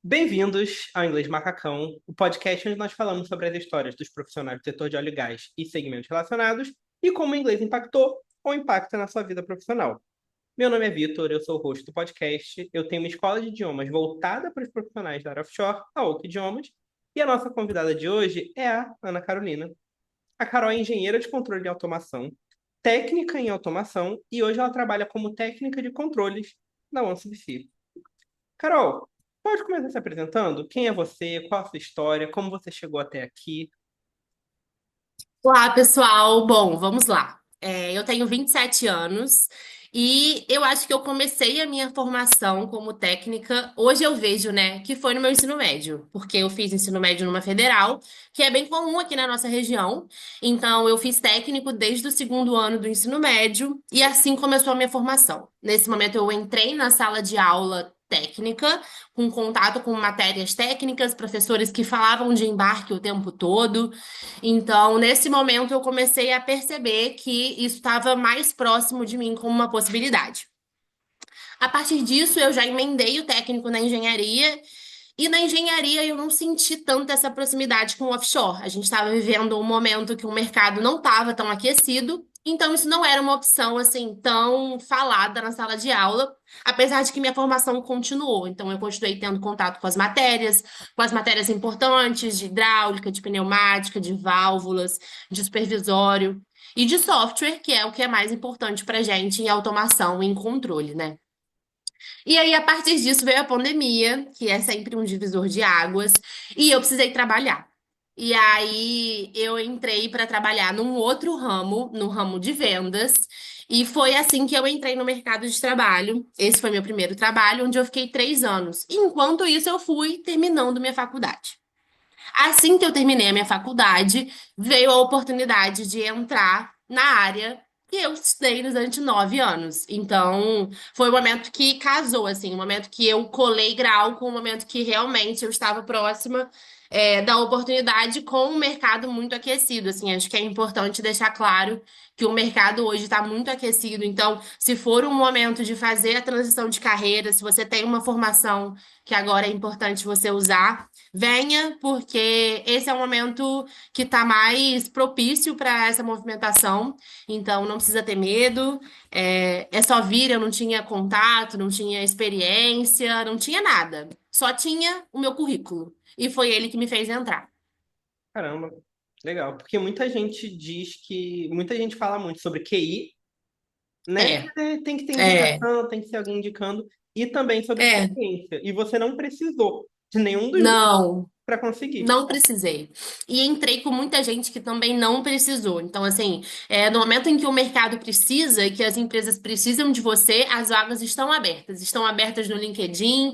Bem-vindos ao Inglês Macacão, o podcast onde nós falamos sobre as histórias dos profissionais do setor de óleo e gás e segmentos relacionados e como o inglês impactou ou impacta na sua vida profissional. Meu nome é Vitor, eu sou o host do podcast, eu tenho uma escola de idiomas voltada para os profissionais da área offshore, a Oak Idiomas, e a nossa convidada de hoje é a Ana Carolina. A Carol é engenheira de controle de automação, técnica em automação e hoje ela trabalha como técnica de controles na OneCBC. Carol, pode começar se apresentando? Quem é você? Qual a sua história? Como você chegou até aqui? Olá, pessoal. Bom, vamos lá. Eu tenho 27 anos e eu acho que eu comecei a minha formação como técnica. Hoje eu vejo, né, que foi no meu ensino médio, porque eu fiz ensino médio numa federal, que é bem comum aqui na nossa região. Então, eu fiz técnico desde o segundo ano do ensino médio e assim começou a minha formação. Nesse momento, eu entrei na sala de aula técnica, com contato com matérias técnicas, professores que falavam de embarque o tempo todo. Então, nesse momento, eu comecei a perceber que isso estava mais próximo de mim como uma possibilidade. A partir disso, eu já emendei o técnico na engenharia, e na engenharia eu não senti tanto essa proximidade com o offshore. A gente estava vivendo um momento que o mercado não estava tão aquecido, então isso não era uma opção assim tão falada na sala de aula, apesar de que minha formação continuou. Então eu continuei tendo contato com as matérias importantes de hidráulica, de pneumática, de válvulas, de supervisório e de software, que é o que é mais importante para gente em automação e em controle, né? E aí, a partir disso, veio a pandemia, que é sempre um divisor de águas, e eu precisei trabalhar. E aí, eu entrei para trabalhar num outro ramo, no ramo de vendas, e foi assim que eu entrei no mercado de trabalho. Esse foi meu primeiro trabalho, onde eu fiquei 3 anos. Enquanto isso, eu fui terminando minha faculdade. Assim que eu terminei a minha faculdade, veio a oportunidade de entrar na área que eu estudei durante 9 anos. Então, foi o momento que casou, assim, o momento que eu colei grau com o momento que realmente eu estava próxima, da oportunidade com o mercado muito aquecido. Assim, acho que é importante deixar claro que o mercado hoje está muito aquecido. Então, se for um momento de fazer a transição de carreira, se você tem uma formação que agora é importante você usar. Venha, porque esse é o momento que está mais propício para essa movimentação. Então, não precisa ter medo. É só vir. Eu não tinha contato, não tinha experiência, não tinha nada. Só tinha o meu currículo. E foi ele que me fez entrar. Caramba, legal. Porque muita gente diz que. Muita gente fala muito sobre QI, né? É, Tem que ter é, indicação, tem que ser alguém indicando, e também sobre é. experiência. E você não precisou de nenhum dos dois Não. para conseguir. Não precisei. E entrei com muita gente que também não precisou. Então, assim, no momento em que o mercado precisa e que as empresas precisam de você, as vagas estão abertas. Estão abertas no LinkedIn,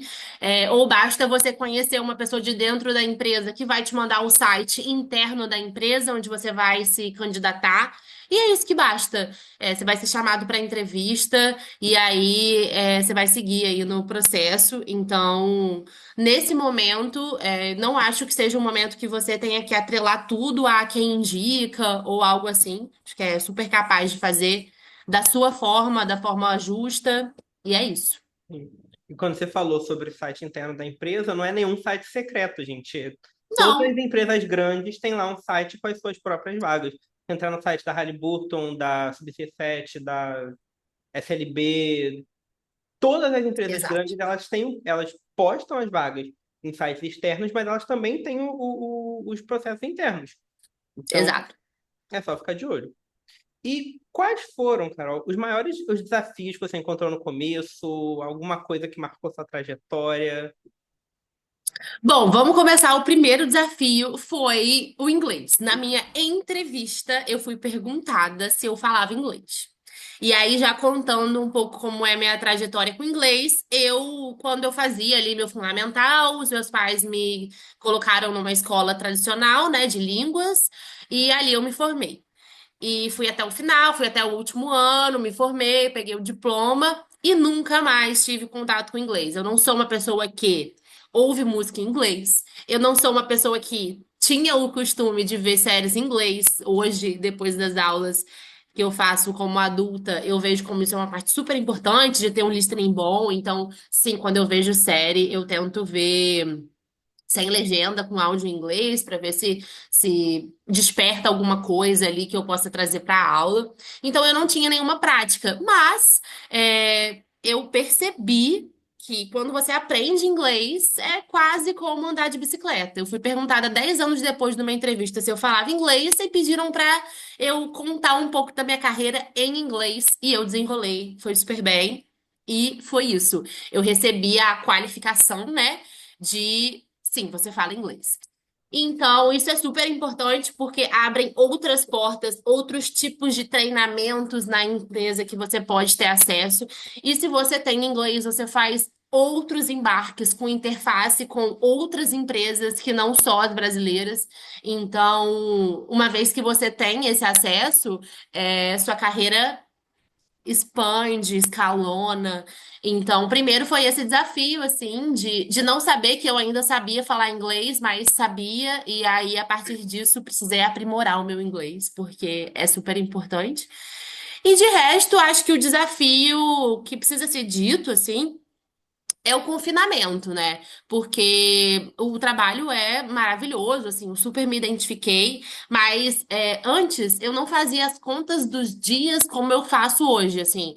ou basta você conhecer uma pessoa de dentro da empresa que vai te mandar o site interno da empresa, onde você vai se candidatar. E é isso que basta. Você vai ser chamado para entrevista e aí você vai seguir aí no processo. Então. Nesse momento, não acho que seja um momento que você tenha que atrelar tudo a quem indica ou algo assim. Acho que é super capaz de fazer da sua forma, da forma justa, e é isso. E quando você falou sobre o site interno da empresa, não é nenhum site secreto, gente. Todas as Não, empresas grandes têm lá um site com as suas próprias vagas. Entrar no site da Halliburton, da CBC7, da SLB, todas as empresas exato, grandes, elas postam as vagas em sites externos, mas elas também têm os processos internos. Então, exato. é só ficar de olho. E quais foram, Carol, os desafios que você encontrou no começo? Alguma coisa que marcou sua trajetória? Bom, vamos começar. O primeiro desafio foi o inglês. Na minha entrevista, eu fui perguntada se eu falava inglês. E aí, já contando um pouco como é a minha trajetória com inglês, quando eu fazia ali meu fundamental, os meus pais me colocaram numa escola tradicional, né, de línguas, e ali eu me formei. E fui até o final, fui até o último ano, me formei, peguei o diploma e nunca mais tive contato com inglês. Eu não sou uma pessoa que ouve música em inglês. Eu não sou uma pessoa que tinha o costume de ver séries em inglês. Hoje, depois das aulas, que eu faço como adulta, eu vejo como isso é uma parte super importante de ter um listening bom. Então, sim, quando eu vejo série, eu tento ver sem legenda, com áudio em inglês, para ver se desperta alguma coisa ali que eu possa trazer para a aula. Então, eu não tinha nenhuma prática, mas eu percebi que quando você aprende inglês, é quase como andar de bicicleta. Eu fui perguntada 10 anos depois de uma entrevista se eu falava inglês e pediram para eu contar um pouco da minha carreira em inglês e eu desenrolei. Foi super bem. E foi isso. Eu recebi a qualificação, né? De sim, você fala inglês. Então, isso é super importante porque abrem outras portas, outros tipos de treinamentos na empresa que você pode ter acesso. E se você tem inglês, você faz outros embarques com interface com outras empresas que não só as brasileiras. Então, uma vez que você tem esse acesso, sua carreira expande, escalona. Então, primeiro foi esse desafio, assim, de não saber que eu ainda sabia falar inglês, mas sabia, e aí, a partir disso, precisei aprimorar o meu inglês, porque é super importante. E de resto, acho que o desafio que precisa ser dito, assim, é o confinamento, né? Porque o trabalho é maravilhoso, assim, eu super me identifiquei, mas antes eu não fazia as contas dos dias como eu faço hoje, assim.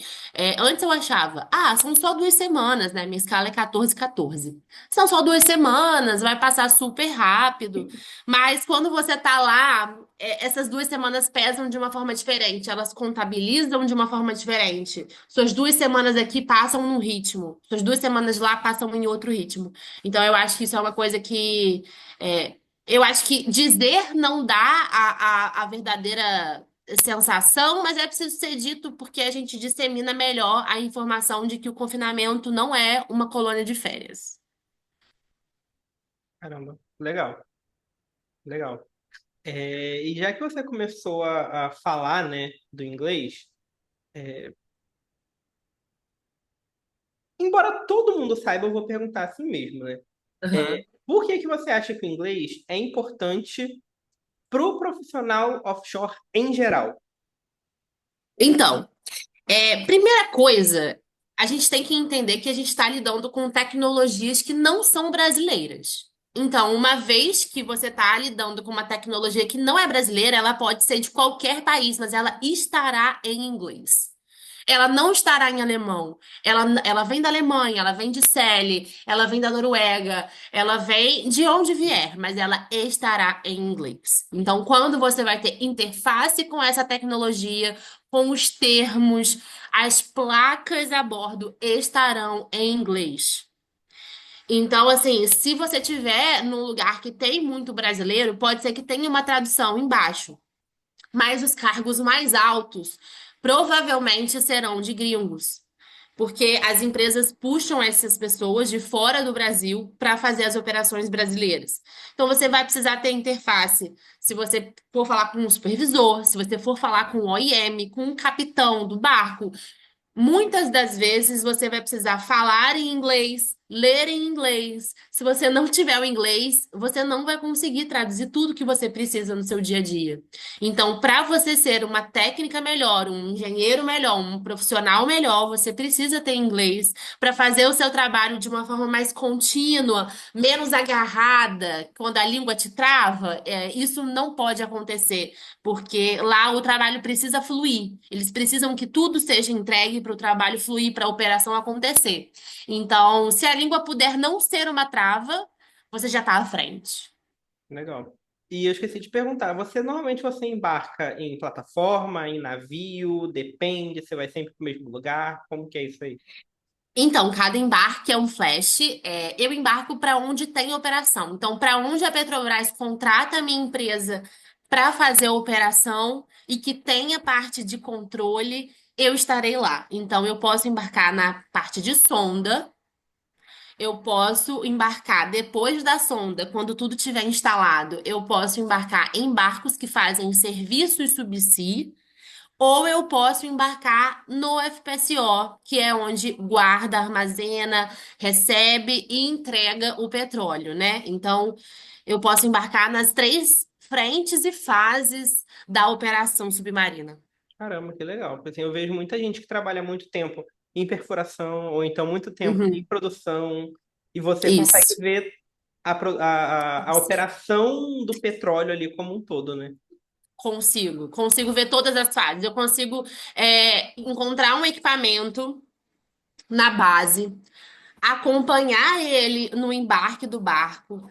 Antes eu achava, são só 2 semanas, né? Minha escala é 14, 14. São só 2 semanas, vai passar super rápido. Mas quando você tá lá, essas 2 semanas pesam de uma forma diferente, elas contabilizam de uma forma diferente. Suas 2 semanas aqui passam num ritmo, suas 2 semanas lá passam em outro ritmo. Então, eu acho que isso é uma coisa que. Eu acho que dizer não dá a verdadeira sensação, mas é preciso ser dito porque a gente dissemina melhor a informação de que o confinamento não é uma colônia de férias. Caramba, legal, legal. E já que você começou a falar, né, do inglês, embora todo mundo saiba, eu vou perguntar assim mesmo, né? Aham. Por que que você acha que o inglês é importante para o profissional offshore em geral? Então. Primeira coisa, a gente tem que entender que a gente está lidando com tecnologias que não são brasileiras. Então, uma vez que você está lidando com uma tecnologia que não é brasileira, ela pode ser de qualquer país, mas ela estará em inglês. Ela não estará em alemão. Ela vem da Alemanha, ela vem de Celle, ela vem da Noruega, ela vem de onde vier, mas ela estará em inglês. Então, quando você vai ter interface com essa tecnologia, com os termos, as placas a bordo estarão em inglês. Então, assim, se você tiver num lugar que tem muito brasileiro, pode ser que tenha uma tradução embaixo. Mas os cargos mais altos provavelmente serão de gringos, porque as empresas puxam essas pessoas de fora do Brasil para fazer as operações brasileiras. Então você vai precisar ter interface. Se você for falar com um supervisor, se você for falar com o OIM, com o capitão do barco, muitas das vezes você vai precisar falar em inglês, ler em inglês. Se você não tiver o inglês, você não vai conseguir traduzir tudo que você precisa no seu dia a dia. Então, para você ser uma técnica melhor, um engenheiro melhor, um profissional melhor, você precisa ter inglês para fazer o seu trabalho de uma forma mais contínua, menos agarrada, quando a língua te trava. Isso não pode acontecer. Porque lá o trabalho precisa fluir. Eles precisam que tudo seja entregue para o trabalho fluir, para a operação acontecer. Então, se a língua puder não ser uma trava, você já está à frente. Legal. E eu esqueci de perguntar, você embarca em plataforma, em navio, depende, você vai sempre para o mesmo lugar? Como que é isso aí? Então, cada embarque é um flash. Eu embarco para onde tem operação. Então, para onde a Petrobras contrata a minha empresa para fazer a operação e que tenha parte de controle, eu estarei lá. Então, eu posso embarcar na parte de sonda. Eu posso embarcar depois da sonda, quando tudo estiver instalado, eu posso embarcar em barcos que fazem serviços subsea, ou eu posso embarcar no FPSO, que é onde guarda, armazena, recebe e entrega o petróleo, né? Então, eu posso embarcar nas três frentes e fases da operação submarina. Caramba, que legal. Porque, assim, eu vejo muita gente que trabalha muito tempo em perfuração, ou então muito tempo em Uhum. produção, e você consegue Isso. ver a operação do petróleo ali como um todo, né? Consigo ver todas as fases. Eu consigo encontrar um equipamento na base, acompanhar ele no embarque do barco,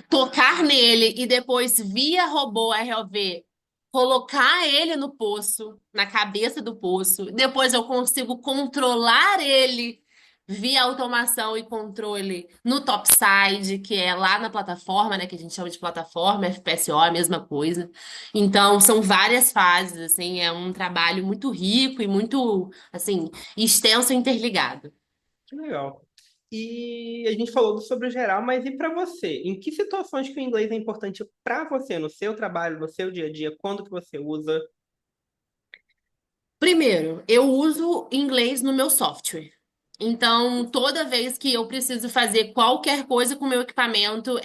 tocar nele e depois, via robô ROV, colocar ele no poço, na cabeça do poço. Depois eu consigo controlar ele via automação e controle no topside, que é lá na plataforma, né, que a gente chama de plataforma, FPSO, a mesma coisa. Então, são várias fases, assim, é um trabalho muito rico e muito, assim, extenso e interligado. Que legal. E a gente falou sobre o geral, mas e para você? Em que situações que o inglês é importante para você, no seu trabalho, no seu dia a dia? Quando que você usa? Primeiro, eu uso inglês no meu software. Então, toda vez que eu preciso fazer qualquer coisa com o meu equipamento,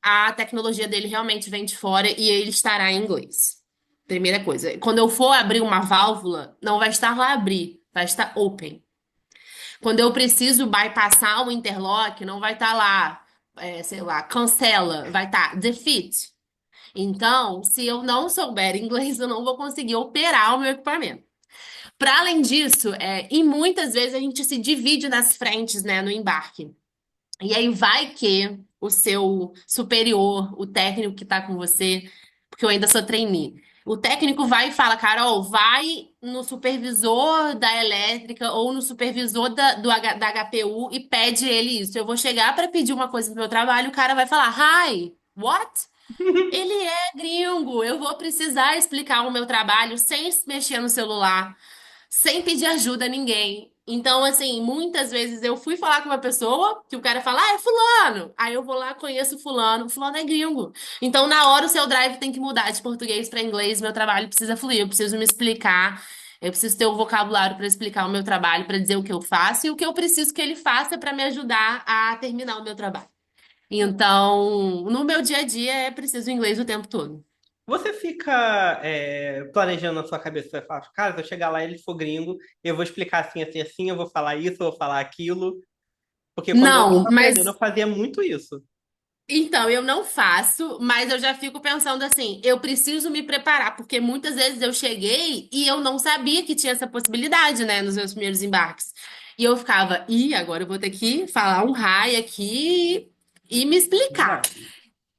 a tecnologia dele realmente vem de fora e ele estará em inglês. Primeira coisa. Quando eu for abrir uma válvula, não vai estar lá abrir, vai estar open. Quando eu preciso bypassar o interlock, não vai estar lá, sei lá, cancela, vai estar defeat. Então, se eu não souber inglês, eu não vou conseguir operar o meu equipamento. Para além disso, e muitas vezes a gente se divide nas frentes, né, no embarque. E aí vai que o seu superior, o técnico que está com você, porque eu ainda sou trainee, o técnico vai e fala, Carol, vai no supervisor da elétrica ou no supervisor da HPU e pede ele isso. Eu vou chegar para pedir uma coisa do meu trabalho, o cara vai falar, Hi, what? Ele é gringo, eu vou precisar explicar o meu trabalho sem mexer no celular, sem pedir ajuda a ninguém. Então, assim, muitas vezes eu fui falar com uma pessoa que o cara fala, é fulano. Aí eu vou lá, conheço fulano, fulano é gringo. Então, na hora o seu drive tem que mudar de português para inglês, meu trabalho precisa fluir, eu preciso me explicar, eu preciso ter o vocabulário para explicar o meu trabalho, para dizer o que eu faço e o que eu preciso que ele faça para me ajudar a terminar o meu trabalho. Então, no meu dia a dia é preciso inglês o tempo todo. Você fica planejando na sua cabeça, você fala, cara, se eu chegar lá e ele for gringo, eu vou explicar assim, assim, assim, eu vou falar isso, eu vou falar aquilo. Porque quando eu Não, estava aprendendo, mas eu fazia muito isso. então eu não faço, mas eu já fico pensando assim, eu preciso me preparar, porque muitas vezes eu cheguei e eu não sabia que tinha essa possibilidade, né, nos meus primeiros embarques. E eu ficava, agora eu vou ter que falar um raio aqui e me explicar. Verdade.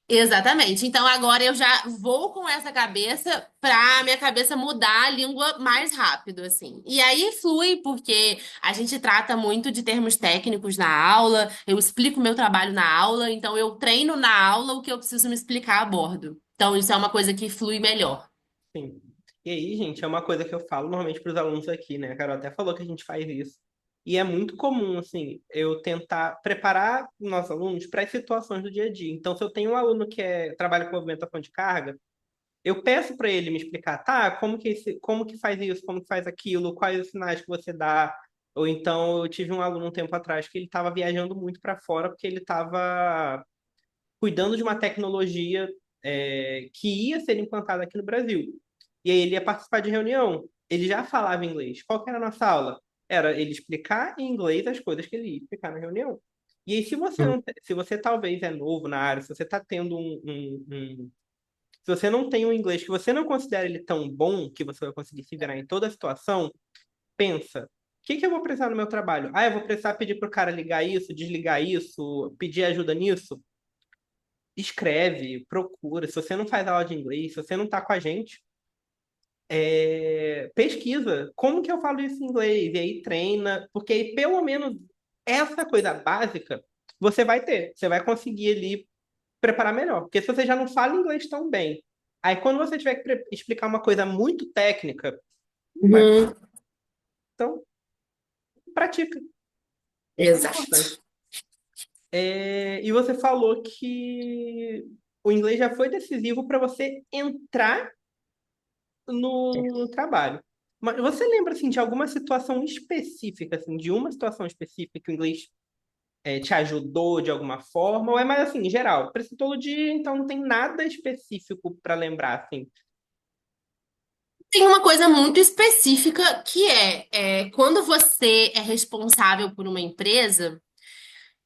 Exatamente. Então agora eu já vou com essa cabeça pra minha cabeça mudar a língua mais rápido, assim. E aí flui, porque a gente trata muito de termos técnicos na aula, eu explico o meu trabalho na aula, então eu treino na aula o que eu preciso me explicar a bordo. Então isso é uma coisa que flui melhor. Sim. E aí, gente, é uma coisa que eu falo normalmente para os alunos aqui, né? A Carol até falou que a gente faz isso. E é muito comum, assim, eu tentar preparar os nossos alunos para as situações do dia a dia. Então, se eu tenho um aluno que trabalha com movimentação de carga, eu peço para ele me explicar, tá, como que faz isso, como que faz aquilo, quais os sinais que você dá. Ou então, eu tive um aluno um tempo atrás que ele estava viajando muito para fora porque ele estava cuidando de uma tecnologia que ia ser implantada aqui no Brasil. E aí ele ia participar de reunião. Ele já falava inglês. Qual que era a nossa aula? Era ele explicar em inglês as coisas que ele ia explicar na reunião. E aí, se você não, se você talvez é novo na área, se você está tendo se você não tem um inglês que você não considera ele tão bom que você vai conseguir se virar em toda a situação, pensa, o que que eu vou precisar no meu trabalho? Ah, eu vou precisar pedir para o cara ligar isso, desligar isso, pedir ajuda nisso? Escreve, procura. Se você não faz aula de inglês, se você não está com a gente, pesquisa como que eu falo isso em inglês, e aí treina, porque aí pelo menos essa coisa básica você vai ter, você vai conseguir ali preparar melhor. Porque se você já não fala inglês tão bem, aí quando você tiver que explicar uma coisa muito técnica, vai. Uhum, Então, pratica. É exato. importante. E você falou que o inglês já foi decisivo para você entrar no trabalho. Mas você lembra assim de alguma situação específica, assim, de uma situação específica que o inglês te ajudou de alguma forma, ou é mais assim, em geral? Preciso todo dia, então não tem nada específico para lembrar, assim. Tem uma coisa muito específica que quando você é responsável por uma empresa,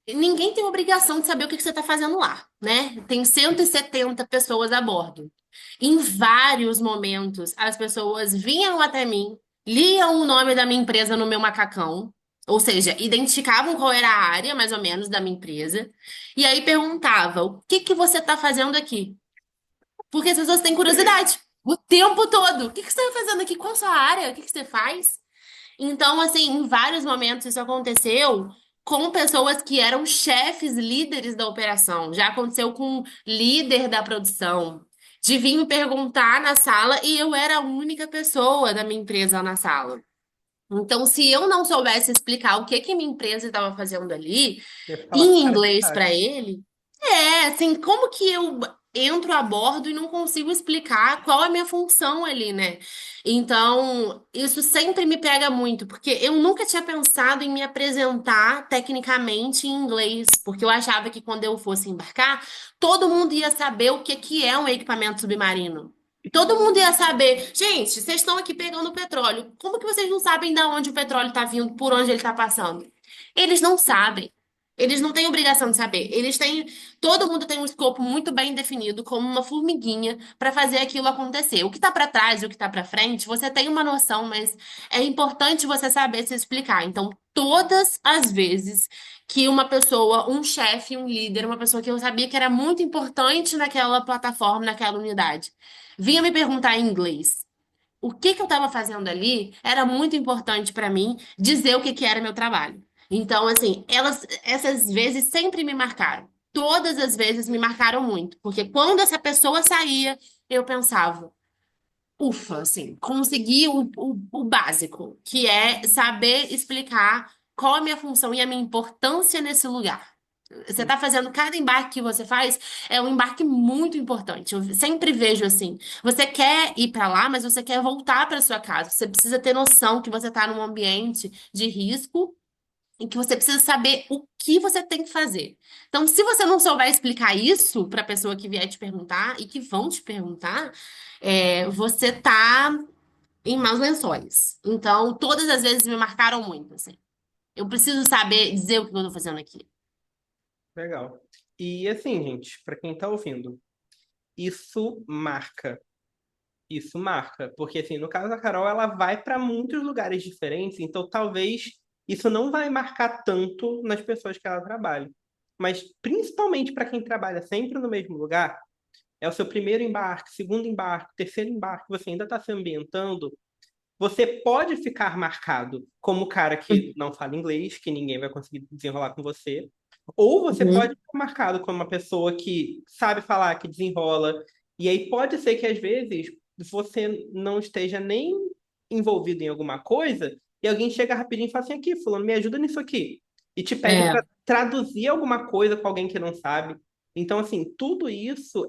ninguém tem obrigação de saber o que que você está fazendo lá, né? Tem 170 pessoas a bordo. Em vários momentos, as pessoas vinham até mim, liam o nome da minha empresa no meu macacão, ou seja, identificavam qual era a área, mais ou menos, da minha empresa, e aí perguntavam: o que que você está fazendo aqui? Porque as pessoas têm curiosidade o tempo todo. O que que você está fazendo aqui? Qual a sua área? O que que você faz? Então, assim, em vários momentos isso aconteceu com pessoas que eram chefes, líderes da operação. Já aconteceu com o líder da produção. De vir me perguntar na sala e eu era a única pessoa da minha empresa na sala. Então, se eu não soubesse explicar o que que minha empresa estava fazendo ali, Eu falar, em cara, que inglês saco. para ele, assim, como que eu entro a bordo e não consigo explicar qual é a minha função ali, né? Então, isso sempre me pega muito, porque eu nunca tinha pensado em me apresentar tecnicamente em inglês, porque eu achava que quando eu fosse embarcar, todo mundo ia saber o que que é um equipamento submarino. Todo mundo ia saber. Gente, vocês estão aqui pegando petróleo. Como que vocês não sabem de onde o petróleo está vindo, por onde ele está passando? Eles não sabem. Eles não têm obrigação de saber. Eles têm. Todo mundo tem um escopo muito bem definido, como uma formiguinha, para fazer aquilo acontecer. O que está para trás e o que está para frente, você tem uma noção, mas é importante você saber se explicar. Então, todas as vezes que uma pessoa, um chefe, um líder, uma pessoa que eu sabia que era muito importante naquela plataforma, naquela unidade, vinha me perguntar em inglês o que que eu estava fazendo ali, era muito importante para mim dizer o que que era meu trabalho. Então, assim, essas vezes sempre me marcaram. Todas as vezes me marcaram muito, porque quando essa pessoa saía, eu pensava, ufa, assim, consegui o básico, que é saber explicar qual a minha função e a minha importância nesse lugar. Você está fazendo cada embarque que você faz é um embarque muito importante. Eu sempre vejo assim. Você quer ir para lá, mas você quer voltar para sua casa. Você precisa ter noção que você está num ambiente de risco e que você precisa saber o que você tem que fazer. Então, se você não souber explicar isso para a pessoa que vier te perguntar e que vão te perguntar, você está em maus lençóis. Então, todas as vezes me marcaram muito, assim. Eu preciso saber dizer o que eu estou fazendo aqui. Legal. E assim, gente, para quem tá ouvindo, isso marca. Isso marca. Porque, assim, no caso da Carol, ela vai para muitos lugares diferentes, então talvez isso não vai marcar tanto nas pessoas que ela trabalha. Mas, principalmente para quem trabalha sempre no mesmo lugar, é o seu primeiro embarque, segundo embarque, terceiro embarque, você ainda está se ambientando. Você pode ficar marcado como o cara que não fala inglês, que ninguém vai conseguir desenrolar com você, ou você pode Uhum. ficar marcado como uma pessoa que sabe falar, que desenrola. E aí pode ser que às vezes você não esteja nem envolvido em alguma coisa e alguém chega rapidinho e fala assim: aqui, fulano, me ajuda nisso aqui. E te pede É. para traduzir alguma coisa com alguém que não sabe. Então, assim, tudo isso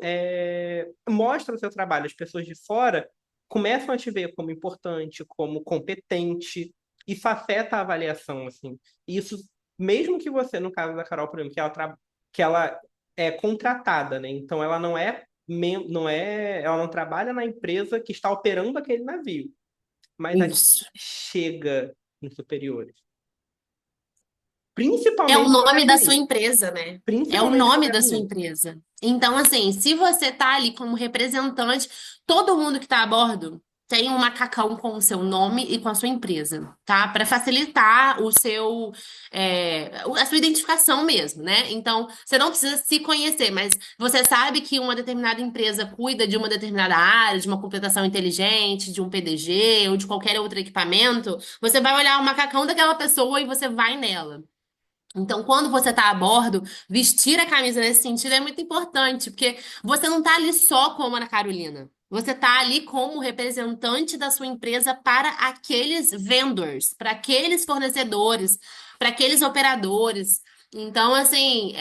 mostra o seu trabalho. As pessoas de fora começam a te ver como importante, como competente. Isso afeta a avaliação, assim. E isso, mesmo que você, no caso da Carol, por exemplo, que ela é contratada, né? Então ela ela não trabalha na empresa que está operando aquele navio, mas aqui Isso. chega nos superiores. É o Principalmente nome mulher da sua bonita. empresa, né? É o Principalmente nome mulher da sua bonita. empresa. Então, assim, se você tá ali como representante, todo mundo que tá a bordo tem um macacão com o seu nome e com a sua empresa, tá? Para facilitar a sua identificação mesmo, né? Então, você não precisa se conhecer, mas você sabe que uma determinada empresa cuida de uma determinada área, de uma computação inteligente, de um PDG ou de qualquer outro equipamento. Você vai olhar o macacão daquela pessoa e você vai nela. Então, quando você está a bordo, vestir a camisa nesse sentido é muito importante, porque você não está ali só como Ana Carolina. Você está ali como representante da sua empresa para aqueles vendors, para aqueles fornecedores, para aqueles operadores. Então, assim,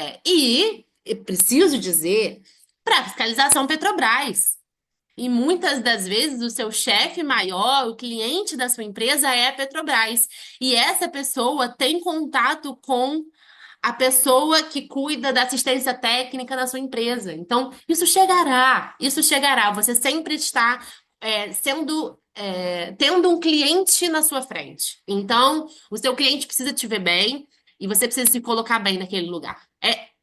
eu preciso dizer, para a fiscalização Petrobras. E muitas das vezes o seu chefe maior, o cliente da sua empresa é a Petrobras. E essa pessoa tem contato com a pessoa que cuida da assistência técnica na sua empresa. Então, isso chegará, isso chegará. Você sempre está tendo um cliente na sua frente. Então, o seu cliente precisa te ver bem e você precisa se colocar bem naquele lugar.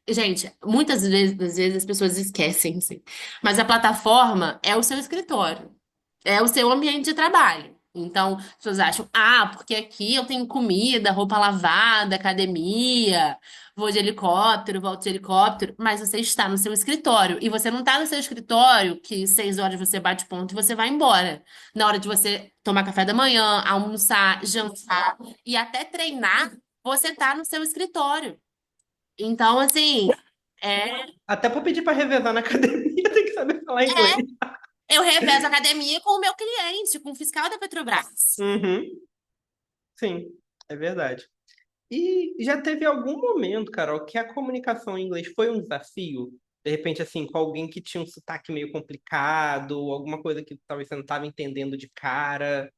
Gente, muitas vezes, às vezes as pessoas esquecem, assim, mas a plataforma é o seu escritório, é o seu ambiente de trabalho. Então, as pessoas acham, porque aqui eu tenho comida, roupa lavada, academia, vou de helicóptero, volto de helicóptero, mas você está no seu escritório. E você não está no seu escritório que 6 horas você bate ponto e você vai embora. Na hora de você tomar café da manhã, almoçar, jantar e até treinar, você está no seu escritório. Então, assim, é, Até para pedir para revezar na academia, tem que saber falar inglês. eu revezo a academia com o meu cliente, com o fiscal da Petrobras. Uhum, sim, é verdade. E já teve algum momento, Carol, que a comunicação em inglês foi um desafio? De repente, assim, com alguém que tinha um sotaque meio complicado, alguma coisa que talvez você não estava entendendo de cara.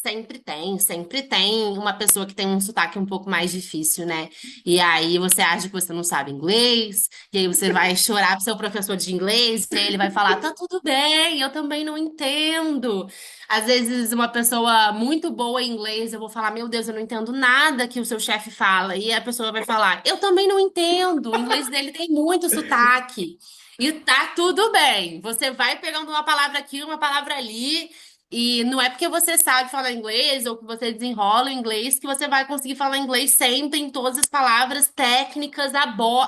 Sempre tem uma pessoa que tem um sotaque um pouco mais difícil, né? E aí você acha que você não sabe inglês, e aí você vai chorar pro seu professor de inglês, e aí ele vai falar: tá tudo bem, eu também não entendo. Às vezes, uma pessoa muito boa em inglês, eu vou falar: meu Deus, eu não entendo nada que o seu chefe fala. E a pessoa vai falar: eu também não entendo, o inglês dele tem muito sotaque. E tá tudo bem. Você vai pegando uma palavra aqui, uma palavra ali. E não é porque você sabe falar inglês ou que você desenrola o inglês que você vai conseguir falar inglês sempre em todas as palavras técnicas,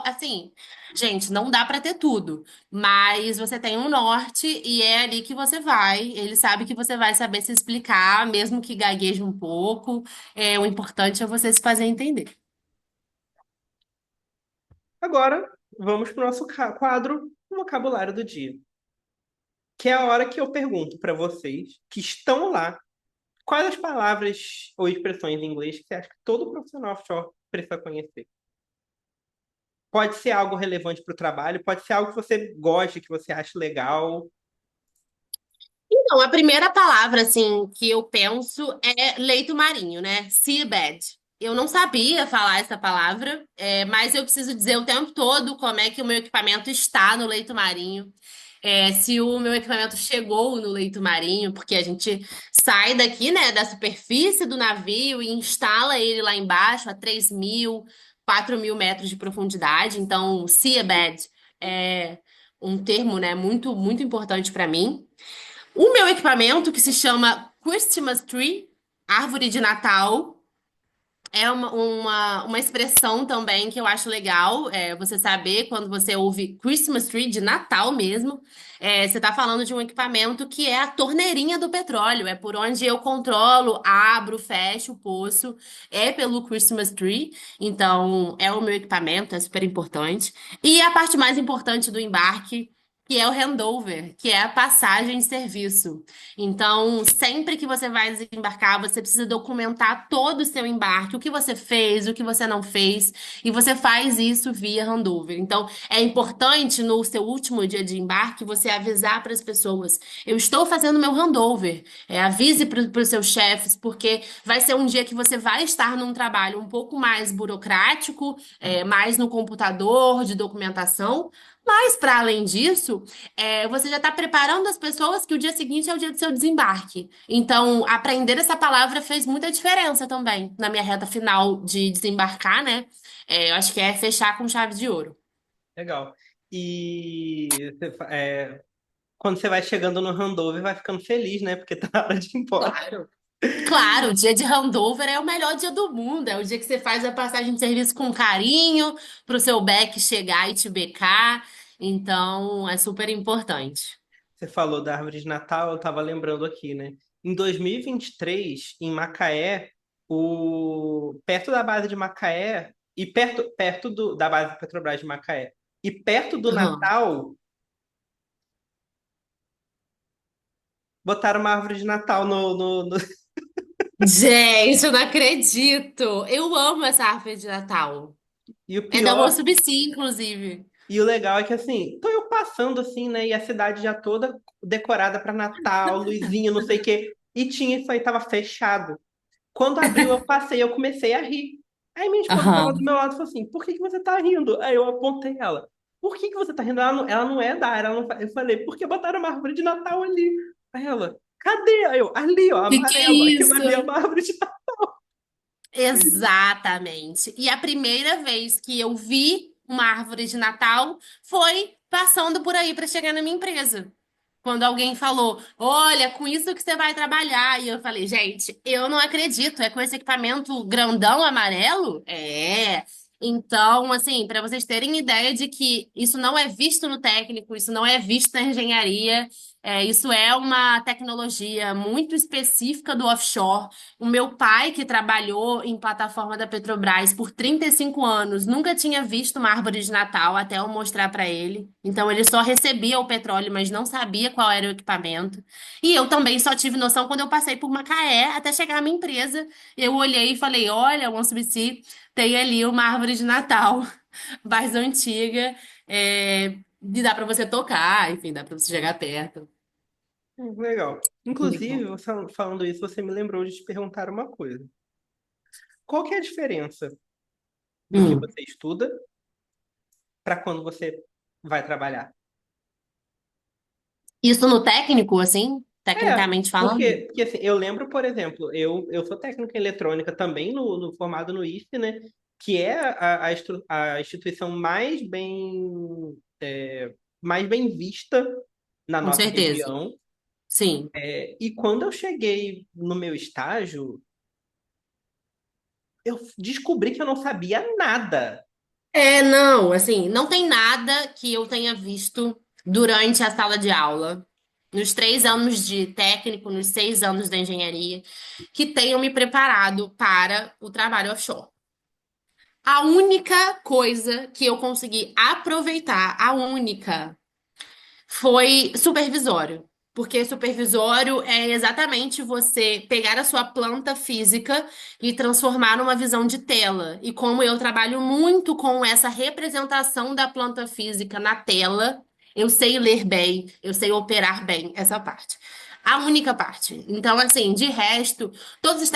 assim. Gente, não dá pra ter tudo, mas você tem um norte e é ali que você vai. Ele sabe que você vai saber se explicar, mesmo que gagueje um pouco. O importante é você se fazer entender. Agora, vamos para o nosso quadro Vocabulário do Dia, que é a hora que eu pergunto para vocês que estão lá quais as palavras ou expressões em inglês que você acha que todo profissional offshore precisa conhecer. Pode ser algo relevante para o trabalho, pode ser algo que você goste, que você ache legal. Então, a primeira palavra, assim, que eu penso é leito marinho, né? Seabed. Eu não sabia falar essa palavra, mas eu preciso dizer o tempo todo como é que o meu equipamento está no leito marinho. Se o meu equipamento chegou no leito marinho, porque a gente sai daqui, né, da superfície do navio e instala ele lá embaixo a 3.000, 4.000 metros de profundidade. Então, seabed é um termo, né, muito, muito importante para mim. O meu equipamento, que se chama Christmas Tree, árvore de Natal, é uma expressão também que eu acho legal. Você saber quando você ouve Christmas Tree, de Natal mesmo, você está falando de um equipamento que é a torneirinha do petróleo, é por onde eu controlo, abro, fecho o poço, é pelo Christmas Tree. Então, é o meu equipamento, é super importante. E a parte mais importante do embarque, que é o handover, que é a passagem de serviço. Então, sempre que você vai desembarcar, você precisa documentar todo o seu embarque, o que você fez, o que você não fez, e você faz isso via handover. Então, é importante no seu último dia de embarque você avisar para as pessoas: eu estou fazendo meu handover. Avise para os seus chefes, porque vai ser um dia que você vai estar num trabalho um pouco mais burocrático, mais no computador, de documentação. Mas, para além disso, você já está preparando as pessoas que o dia seguinte é o dia do seu desembarque. Então, aprender essa palavra fez muita diferença também na minha reta final de desembarcar, né? Eu acho que é fechar com chave de ouro. Legal. Quando você vai chegando no handover, vai ficando feliz, né? Porque tá na hora de ir embora. Claro. Claro, o dia de handover é o melhor dia do mundo. É o dia que você faz a passagem de serviço com carinho, para o seu back chegar e te becar. Então, é super importante. Você falou da árvore de Natal, eu estava lembrando aqui, né? Em 2023, em Macaé, perto da base de Macaé, e perto da base da Petrobras de Macaé, e perto do Aham. Natal, botaram uma árvore de Natal Gente, eu não acredito. Eu amo essa árvore de Natal. E o É da pior, Moçubici, inclusive. e o legal é que assim, tô eu passando assim, né? E a cidade já toda decorada para Natal, luzinha, não sei o quê. E tinha isso aí, tava fechado. Quando abriu, eu passei, eu comecei a rir. Aí minha esposa estava do Aham. meu lado e falou assim: por que que você tá rindo? Aí eu apontei ela. por que que você tá rindo? Ela não é da área. Ela não Eu falei, porque botaram uma árvore de Natal ali. Aí ela, cadê? Aí eu, ali, ó, Que é amarelo. Aquilo isso? ali é uma árvore de Natal. Exatamente. E a primeira vez que eu vi uma árvore de Natal foi passando por aí para chegar na minha empresa. Quando alguém falou, olha, com isso que você vai trabalhar. E eu falei, gente, eu não acredito. É com esse equipamento grandão amarelo? É. Então, assim, para vocês terem ideia de que isso não é visto no técnico, isso não é visto na engenharia, isso é uma tecnologia muito específica do offshore. O meu pai, que trabalhou em plataforma da Petrobras por 35 anos, nunca tinha visto uma árvore de Natal até eu mostrar para ele. Então, ele só recebia o petróleo, mas não sabia qual era o equipamento. E eu também só tive noção quando eu passei por Macaé até chegar à minha empresa. Eu olhei e falei: Olha, One CBC tem ali uma árvore de Natal mais antiga, e dá para você tocar, enfim, dá para você chegar perto. Legal. Muito Inclusive, bom. você falando isso, você me lembrou de te perguntar uma coisa. Qual que é a diferença do que Hum. você estuda para quando você vai trabalhar? Isso no técnico, assim, É, tecnicamente falando? porque assim, eu lembro, por exemplo, eu sou técnico em eletrônica também no formado no IFE, né? Que é a instituição mais bem vista na Com nossa certeza. região. Sim. E quando eu cheguei no meu estágio, eu descobri que eu não sabia nada. Não, assim, não tem nada que eu tenha visto durante a sala de aula, nos 3 anos de técnico, nos 6 anos da engenharia, que tenham me preparado para o trabalho offshore. A única coisa que eu consegui aproveitar, a única, foi supervisório. Porque supervisório é exatamente você pegar a sua planta física e transformar numa visão de tela. E como eu trabalho muito com essa representação da planta física na tela, eu sei ler bem, eu sei operar bem essa parte. A única parte. Então, assim, de resto, todas as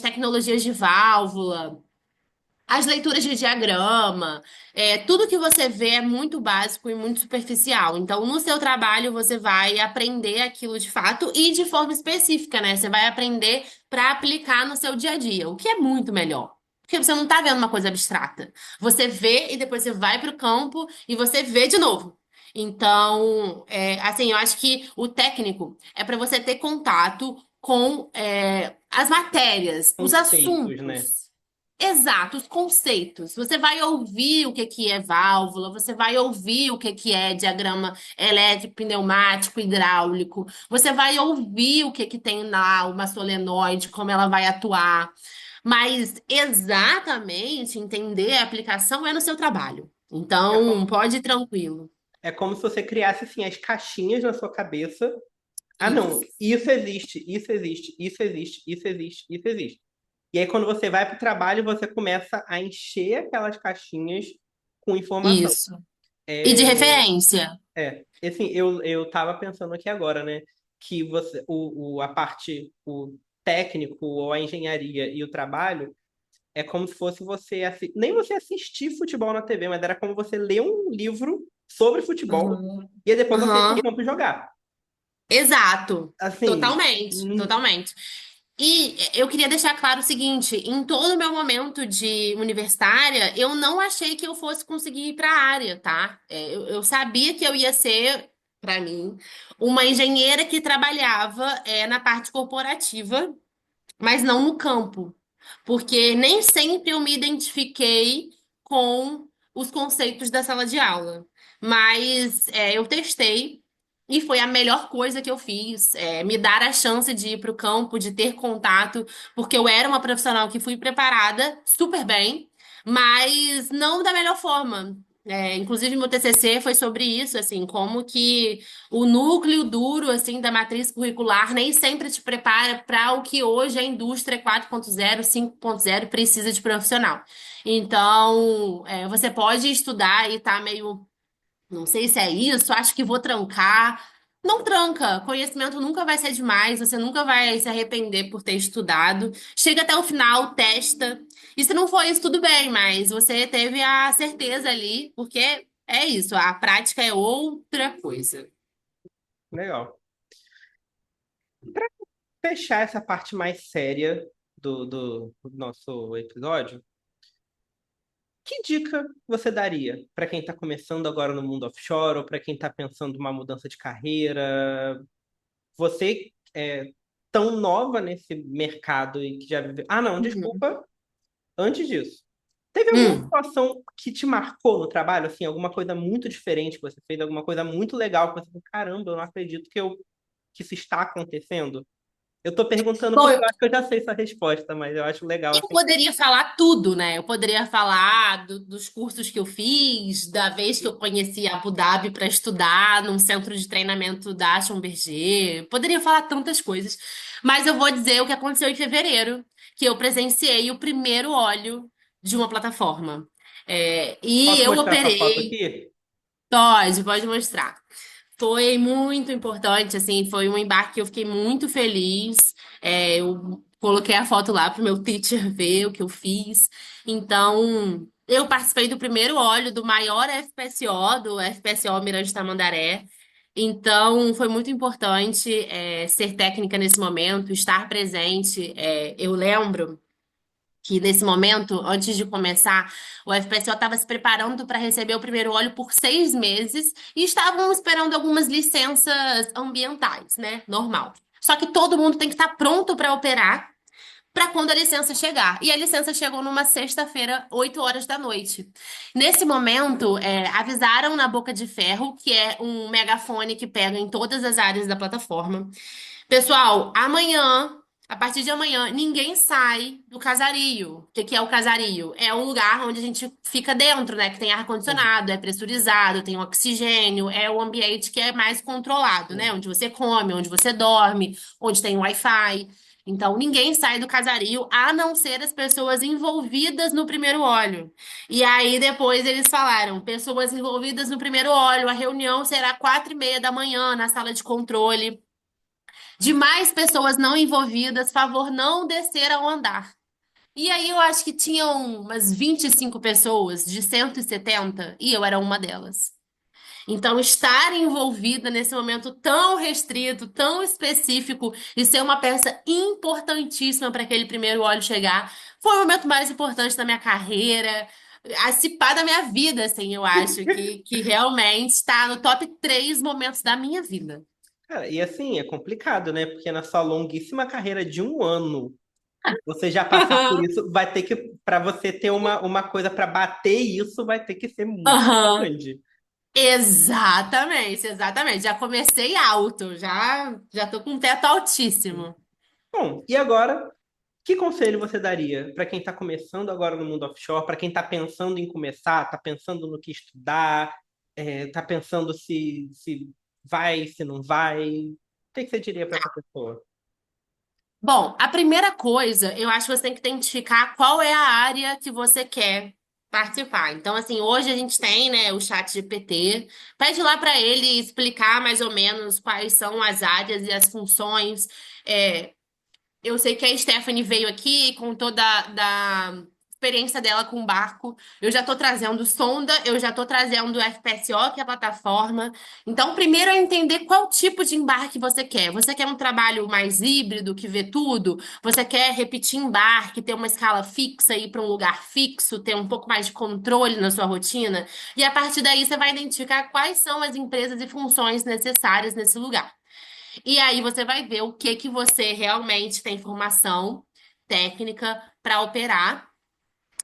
tecnologias de válvula. As leituras de diagrama, tudo que você vê é muito básico e muito superficial. Então, no seu trabalho, você vai aprender aquilo de fato e de forma específica, né? Você vai aprender para aplicar no seu dia a dia, o que é muito melhor. Porque você não está vendo uma coisa abstrata. Você vê e depois você vai para o campo e você vê de novo. Então, assim, eu acho que o técnico é para você ter contato com as matérias, os Conceitos, né? assuntos. Exato, os conceitos. Você vai ouvir o que que é válvula, você vai ouvir o que que é diagrama elétrico, pneumático, hidráulico. Você vai ouvir o que que tem lá uma solenoide, como ela vai atuar. Mas exatamente entender a aplicação é no seu trabalho. É Então, como, pode ir tranquilo. é como se você criasse assim as caixinhas na sua cabeça. Ah, não, Isso. isso existe, isso existe, isso existe, isso existe, isso existe. E aí, quando você vai para o trabalho, você começa a encher aquelas caixinhas com informação. Isso. E de É, referência. assim, eu tava pensando aqui agora, né? Que a parte, o técnico, ou a engenharia e o trabalho é como se fosse nem você assistir futebol na TV, mas era como você ler um livro sobre futebol Uhum. e aí depois você ir pro Uhum. campo e jogar. Exato. Assim, Totalmente. Totalmente. E eu queria deixar claro o seguinte: em todo o meu momento de universitária, eu não achei que eu fosse conseguir ir para a área, tá? Eu sabia que eu ia ser, para mim, uma engenheira que trabalhava, na parte corporativa, mas não no campo, porque nem sempre eu me identifiquei com os conceitos da sala de aula. Mas eu testei e foi a melhor coisa que eu fiz, me dar a chance de ir para o campo, de ter contato, porque eu era uma profissional que fui preparada super bem, mas não da melhor forma. Inclusive, meu TCC foi sobre isso, assim, como que o núcleo duro assim da matriz curricular nem sempre te prepara para o que hoje a indústria 4.0, 5.0 precisa de profissional. Então, você pode estudar e estar meio, não sei se é isso, acho que vou trancar. Não tranca, conhecimento nunca vai ser demais, você nunca vai se arrepender por ter estudado. Chega até o final, testa. E se não for isso, tudo bem, mas você teve a certeza ali, porque É isso, a prática é outra coisa. Legal. Fechar essa parte mais séria do nosso episódio, que dica você daria para quem está começando agora no mundo offshore ou para quem está pensando uma mudança de carreira? Você é tão nova nesse mercado e que já viveu. Ah, não, Uhum. desculpa. Antes disso, teve alguma Hum. situação que te marcou no trabalho, assim, alguma coisa muito diferente que você fez, alguma coisa muito legal que você falou, caramba, eu não acredito que isso está acontecendo? Eu tô perguntando Bom, porque eu acho que eu já sei essa resposta, mas eu acho legal, eu assim. poderia falar tudo, né? Eu poderia falar dos cursos que eu fiz, da vez que eu conheci Abu Dhabi para estudar num centro de treinamento da Schlumberger. Poderia falar tantas coisas, mas eu vou dizer o que aconteceu em fevereiro, que eu presenciei o primeiro óleo de uma plataforma. E Posso eu mostrar essa foto operei. aqui? Pode mostrar. Foi muito importante, assim, foi um embarque que eu fiquei muito feliz. Eu coloquei a foto lá pro meu teacher ver o que eu fiz. Então, eu participei do primeiro óleo do maior FPSO, do FPSO Mirante Tamandaré. Então, foi muito importante, ser técnica nesse momento, estar presente. Eu lembro que nesse momento, antes de começar, o FPSO estava se preparando para receber o primeiro óleo por 6 meses e estavam esperando algumas licenças ambientais, né? Normal. Só que todo mundo tem que estar pronto para operar para quando a licença chegar. E a licença chegou numa sexta-feira, 8 horas da noite. Nesse momento, avisaram na Boca de Ferro, que é um megafone que pega em todas as áreas da plataforma. Pessoal, amanhã, a partir de amanhã, ninguém sai do casario. O que que é o casario? É o lugar onde a gente fica dentro, né? Que tem Uhum, ar-condicionado, é pressurizado, tem oxigênio, é o ambiente que é mais controlado, né? uhum. Onde você come, onde você dorme, onde tem Wi-Fi. Então, ninguém sai do casario, a não ser as pessoas envolvidas no primeiro óleo. E aí, depois eles falaram: pessoas envolvidas no primeiro óleo, a reunião será 4:30 da manhã na sala de controle. Demais pessoas não envolvidas, favor não descer ao andar. E aí eu acho que tinham umas 25 pessoas de 170 e eu era uma delas. Então, estar envolvida nesse momento tão restrito, tão específico e ser uma peça importantíssima para aquele primeiro óleo chegar, foi o momento mais importante da minha carreira, a se pá da minha vida, assim, eu acho que realmente está no top 3 momentos da minha vida. Cara, e assim, é complicado, né? Porque na sua longuíssima carreira de um ano, você já passar por isso, vai ter que, para você ter uma coisa para bater isso, vai ter que ser muito Aham. grande. Exatamente, exatamente. Já comecei alto, já tô com um teto altíssimo. Bom, e agora, que conselho você daria para quem está começando agora no mundo offshore, para quem está pensando em começar, está pensando no que estudar, está pensando se vai, se não vai? O que que você diria para essa pessoa? Bom, a primeira coisa, eu acho que você tem que identificar qual é a área que você quer participar. Então, assim, hoje a gente tem, né, o chat GPT. Pede lá para ele explicar mais ou menos quais são as áreas e as funções. É, Eu sei que a Stephanie veio aqui com toda da experiência dela com o barco. Eu já estou trazendo sonda, eu já estou trazendo o FPSO, que é a plataforma. Então, primeiro é entender qual tipo de embarque você quer. Você quer um trabalho mais híbrido, que vê tudo? Você quer repetir embarque, ter uma escala fixa, ir para um lugar fixo, ter um pouco mais de controle na sua rotina? E a partir daí você vai identificar quais são as empresas e funções necessárias nesse lugar. E aí você vai ver o que que você realmente tem formação técnica para operar.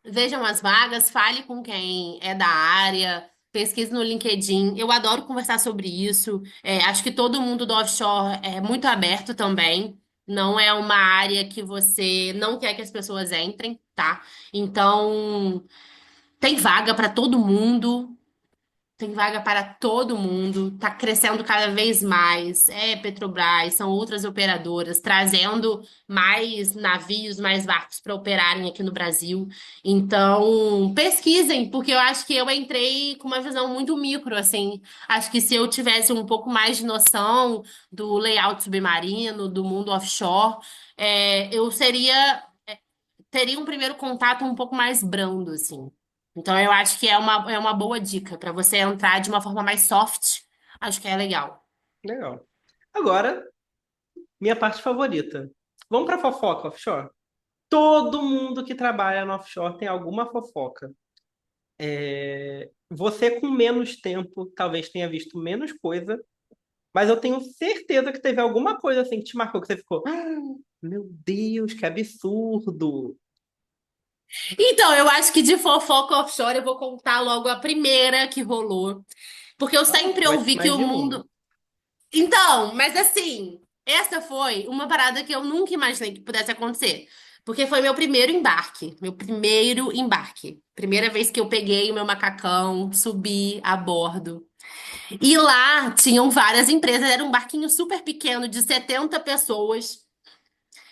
Vejam as vagas, fale com quem é da área, pesquise no LinkedIn. Eu adoro conversar sobre isso. Acho que todo mundo do offshore é muito aberto também. Não é uma área que você não quer que as pessoas entrem, tá? Então, tem vaga para todo mundo. Tem vaga para todo mundo, está crescendo cada vez mais. É Petrobras, são outras operadoras trazendo mais navios, mais barcos para operarem aqui no Brasil. Então, pesquisem, porque eu acho que eu entrei com uma visão muito micro, assim. Acho que se eu tivesse um pouco mais de noção do layout submarino, do mundo offshore, eu teria um primeiro contato um pouco mais brando, assim. Então, eu acho que é uma boa dica para você entrar de uma forma mais soft. Acho que é legal. Legal. Agora, minha parte favorita. Vamos pra fofoca offshore? Todo mundo que trabalha no offshore tem alguma fofoca. Você com menos tempo talvez tenha visto menos coisa, mas eu tenho certeza que teve alguma coisa assim que te marcou, que você ficou, meu Deus, que absurdo. Então, eu acho que de fofoca offshore eu vou contar logo a primeira que rolou. Porque eu Nossa, sempre vai ter ouvi que mais o de uma. mundo. Então, mas assim, essa foi uma parada que eu nunca imaginei que pudesse acontecer. Porque foi meu primeiro embarque. Meu primeiro embarque. Primeira vez que eu peguei o meu macacão, subi a bordo. E lá tinham várias empresas, era um barquinho super pequeno de 70 pessoas.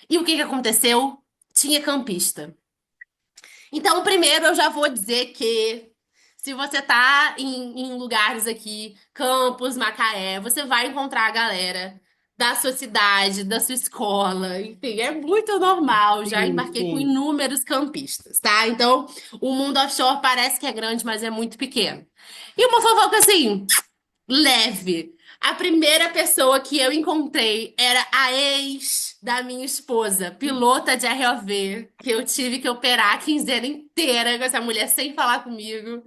E o que que aconteceu? Tinha campista. Então, primeiro eu já vou dizer que se você tá em lugares aqui, Campos, Macaé, você vai encontrar a galera da sua cidade, da sua escola, enfim, é muito normal. Já Sim, embarquei com sim. inúmeros campistas, tá? Então, o mundo offshore parece que é grande, mas é muito pequeno. E uma fofoca assim, leve. A primeira pessoa que eu encontrei era a ex da minha esposa, pilota de ROV, que eu tive que operar a quinzena inteira com essa mulher sem falar comigo,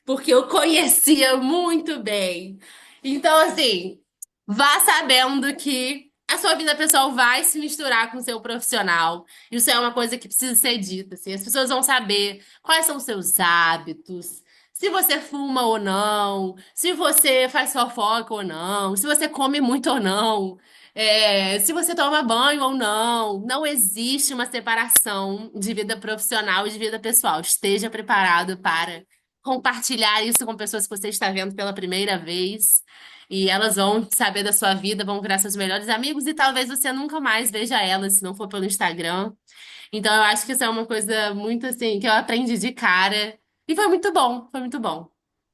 porque eu conhecia muito bem. Então, assim, vá sabendo que a sua vida pessoal vai se misturar com o seu profissional. Isso é uma coisa que precisa ser dita, assim. As pessoas vão saber quais são os seus hábitos, se você fuma ou não, se você faz fofoca ou não, se você come muito ou não, se você toma banho ou não. Não existe uma separação de vida profissional e de vida pessoal. Esteja preparado para compartilhar isso com pessoas que você está vendo pela primeira vez. E elas vão saber da sua vida, vão virar seus melhores amigos, e talvez você nunca mais veja elas, se não for pelo Instagram. Então, eu acho que isso é uma coisa muito assim, que eu aprendi de cara. E foi muito bom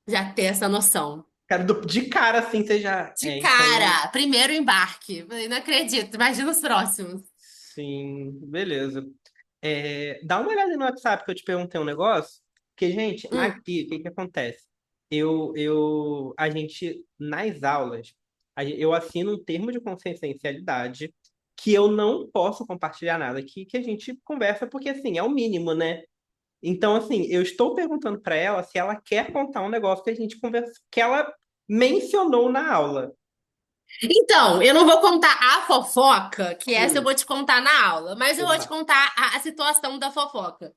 já ter essa noção. Cara, de cara assim, você já. De Então. cara, primeiro embarque. Falei, não acredito, imagina os próximos. Sim, beleza. Dá uma olhada no WhatsApp que eu te perguntei um negócio. Porque, gente, Hum. aqui, o que que acontece? A gente, nas aulas, eu assino um termo de confidencialidade que eu não posso compartilhar nada, que a gente conversa, porque, assim, é o mínimo, né? Então, assim, eu estou perguntando para ela se ela quer contar um negócio que a gente conversa, que ela mencionou na aula. Então, eu não vou contar a fofoca, que essa eu Hum, vou te contar na aula, mas eu vou te oba. contar a situação da fofoca.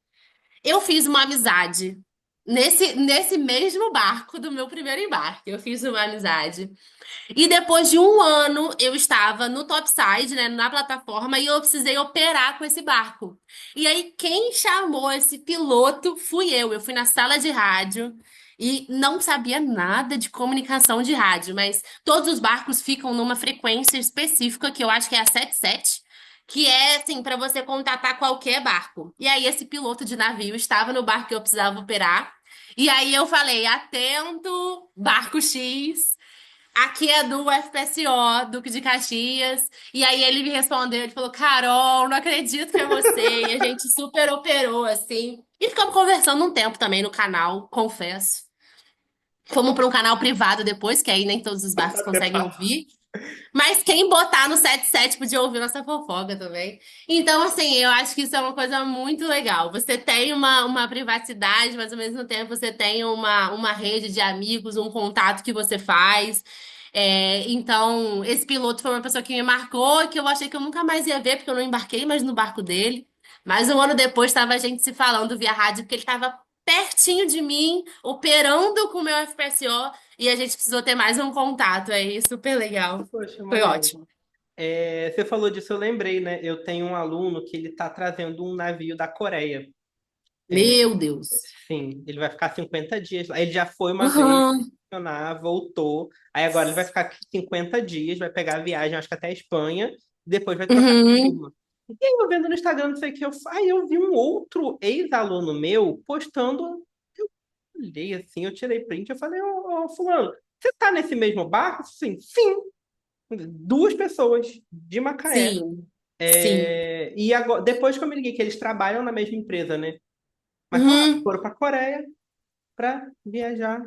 Eu fiz uma amizade nesse mesmo barco do meu primeiro embarque. Eu fiz uma amizade. E depois de um ano, eu estava no topside, né, na plataforma, e eu precisei operar com esse barco. E aí, quem chamou esse piloto fui eu. Eu fui na sala de rádio e não sabia nada de comunicação de rádio, mas todos os barcos ficam numa frequência específica, que eu acho que é a 77, que é, assim, para você contatar qualquer barco. E aí, esse piloto de navio estava no barco que eu precisava operar. E aí eu falei, atento, barco X. Aqui é do FPSO, Duque de Caxias. E aí ele me respondeu, ele falou, Carol, não acredito que é você. E a gente super operou, assim. E ficamos conversando um tempo também no canal, confesso. Fomos para um canal privado depois, que aí nem todos os barcos conseguem ouvir. Mas quem botar no 77 podia ouvir nossa fofoca também. Então, assim, eu acho que isso é uma coisa muito legal. Você tem uma privacidade, mas ao mesmo tempo você tem uma rede de amigos, um contato que você faz. Então, esse piloto foi uma pessoa que me marcou, que eu achei que eu nunca mais ia ver, porque eu não embarquei mais no barco dele. Mas um ano depois estava a gente se falando via rádio, porque ele estava pertinho de mim, operando com o meu FPSO. E a gente precisou ter mais um contato aí, super legal. Poxa, Foi maneiro. ótimo. Você falou disso, eu lembrei, né? Eu tenho um aluno que ele está trazendo um navio da Coreia. É, Meu Deus. sim, ele vai ficar 50 dias lá. Ele já foi uma vez Aham. funcionar, voltou. Aí agora ele vai ficar aqui 50 dias, vai pegar a viagem, acho que até a Espanha, e depois vai trocar de Uhum. turma. E aí eu vendo no Instagram, não sei o que, aí eu vi um outro ex-aluno meu postando. Eu olhei assim, eu tirei print, eu falei, ô, fulano, você tá nesse mesmo barco? Sim, sim, duas pessoas de Macaé. Sim, sim. E agora, depois que eu me liguei que eles trabalham na mesma empresa, né? Mas Uhum. foram para Coreia. para viajar,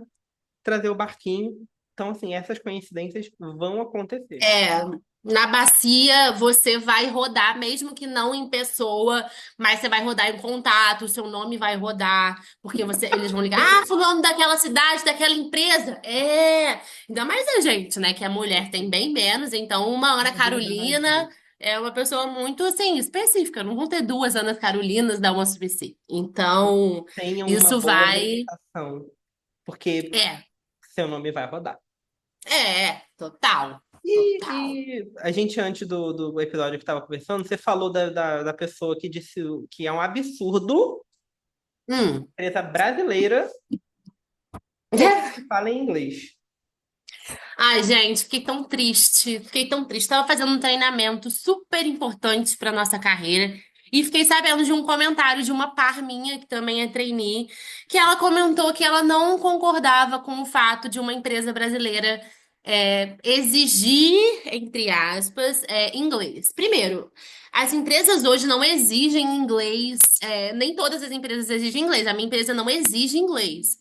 trazer o barquinho. Então, assim, essas coincidências vão acontecer. É, na bacia você vai rodar, mesmo que não em pessoa, mas você vai rodar em contato, o seu nome vai rodar, porque eles vão ligar, ah, fulano daquela cidade, daquela empresa. É, ainda mais a gente, né, que a mulher tem bem menos, então uma Ana É verdade. Carolina é uma pessoa muito, assim, específica, não vão ter duas Anas Carolinas da uma SBC. Então, Tenham uma isso boa vai, reputação, porque é, seu nome vai rodar. total, total. E a gente, antes do episódio que estava conversando, você falou da pessoa que disse que é um absurdo Hum. empresa brasileira que fala em inglês. Ai, gente, fiquei tão triste. Fiquei tão triste. Estava fazendo um treinamento super importante para nossa carreira e fiquei sabendo de um comentário de uma par minha, que também é trainee, que ela comentou que ela não concordava com o fato de uma empresa brasileira exigir, entre aspas, inglês. Primeiro, as empresas hoje não exigem inglês, nem todas as empresas exigem inglês. A minha empresa não exige inglês.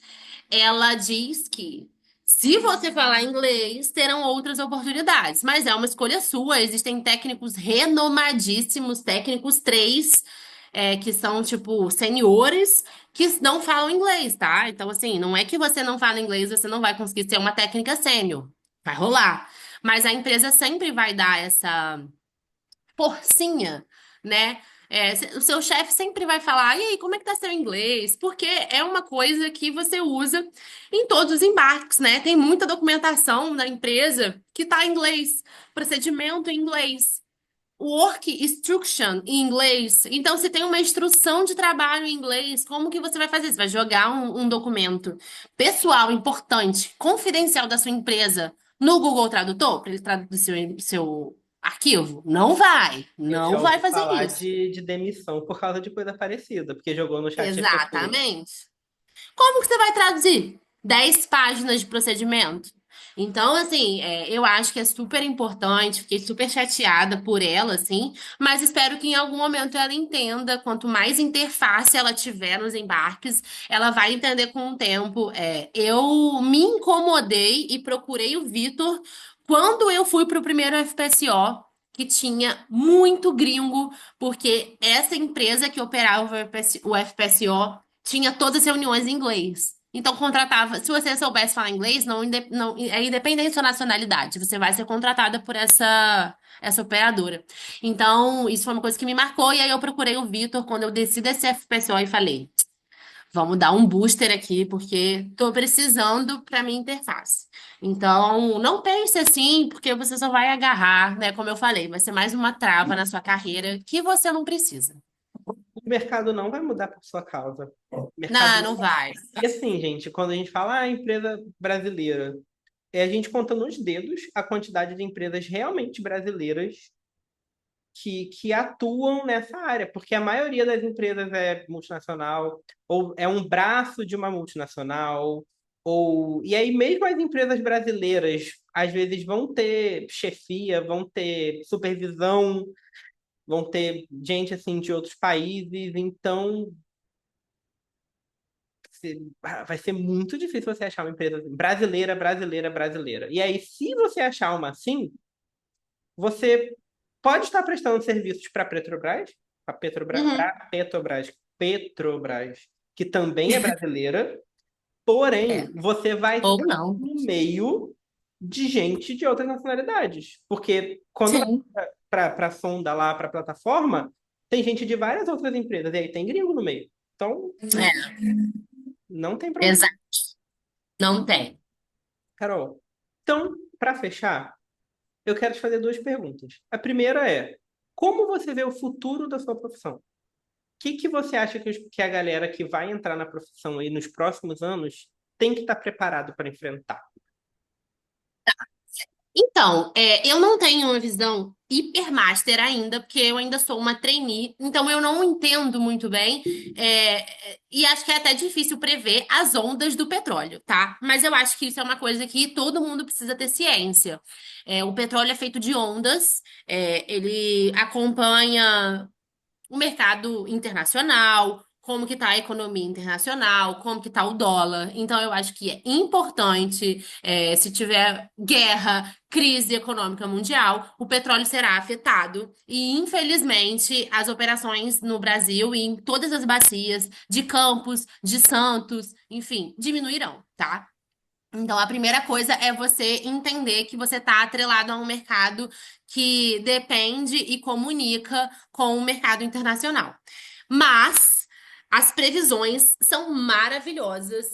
Ela diz que se você falar inglês, terão outras oportunidades, mas é uma escolha sua. Existem técnicos renomadíssimos, técnicos 3, que são tipo seniores, que não falam inglês, tá? Então, assim, não é que você não fala inglês, você não vai conseguir ser uma técnica sênior. Vai rolar. Mas a empresa sempre vai dar essa forcinha, né? O seu chefe sempre vai falar, e aí, como é que tá seu inglês? Porque é uma coisa que você usa em todos os embarques, né? Tem muita documentação da empresa que tá em inglês, procedimento em inglês, work instruction em inglês. Então, se tem uma instrução de trabalho em inglês, como que você vai fazer? Você vai jogar um documento pessoal, importante, confidencial da sua empresa no Google Tradutor para ele traduzir seu arquivo? Não vai, Eu não já vai ouvi fazer falar isso. de demissão por causa de coisa parecida, porque jogou no chat GPT. Exatamente. Como que você vai traduzir 10 páginas de procedimento? Então, assim, eu acho que é super importante, fiquei super chateada por ela, assim, mas espero que em algum momento ela entenda, quanto mais interface ela tiver nos embarques, ela vai entender com o tempo. Eu me incomodei e procurei o Vitor quando eu fui para o primeiro FPSO, que tinha muito gringo, porque essa empresa que operava o FPSO tinha todas as reuniões em inglês. Então, contratava. Se você soubesse falar inglês, é independente da sua nacionalidade. Você vai ser contratada por essa operadora. Então, isso foi uma coisa que me marcou. E aí, eu procurei o Vitor quando eu desci desse FPSO e falei: vamos dar um booster aqui, porque tô precisando para minha interface. Então, não pense assim, porque você só vai agarrar, né? Como eu falei, vai ser mais uma trava na sua carreira que você não precisa. O mercado não vai mudar por sua causa. O mercado Não, não. não vai. E assim, gente, quando a gente fala empresa brasileira, é a gente conta nos dedos a quantidade de empresas realmente brasileiras que atuam nessa área, porque a maioria das empresas é multinacional, ou é um braço de uma multinacional, ou e aí mesmo as empresas brasileiras às vezes vão ter chefia, vão ter supervisão, vão ter gente assim de outros países, então vai ser muito difícil você achar uma empresa brasileira, brasileira, brasileira. E aí, se você achar uma assim, você pode estar prestando serviços para a Petrobras, Uhum. Petrobras, que também é brasileira, porém, É. você vai Ou estar não. no meio de gente de outras nacionalidades. Porque quando vai Sim. para a sonda lá, para a plataforma, tem gente de várias outras empresas, e aí tem gringo no meio. Então, É, não tem problema. exato. Não tem. Carol, então, para fechar, eu quero te fazer duas perguntas. A primeira é: como você vê o futuro da sua profissão? O que você acha que a galera que vai entrar na profissão aí nos próximos anos tem que estar preparado para enfrentar? Então, eu não tenho uma visão hipermaster ainda, porque eu ainda sou uma trainee, então eu não entendo muito bem, e acho que é até difícil prever as ondas do petróleo, tá? Mas eu acho que isso é uma coisa que todo mundo precisa ter ciência. O petróleo é feito de ondas, ele acompanha o mercado internacional, como que tá a economia internacional, como que tá o dólar. Então, eu acho que é importante, se tiver guerra, crise econômica mundial, o petróleo será afetado. E, infelizmente, as operações no Brasil e em todas as bacias de Campos, de Santos, enfim, diminuirão, tá? Então, a primeira coisa é você entender que você está atrelado a um mercado que depende e comunica com o mercado internacional. Mas as previsões são maravilhosas,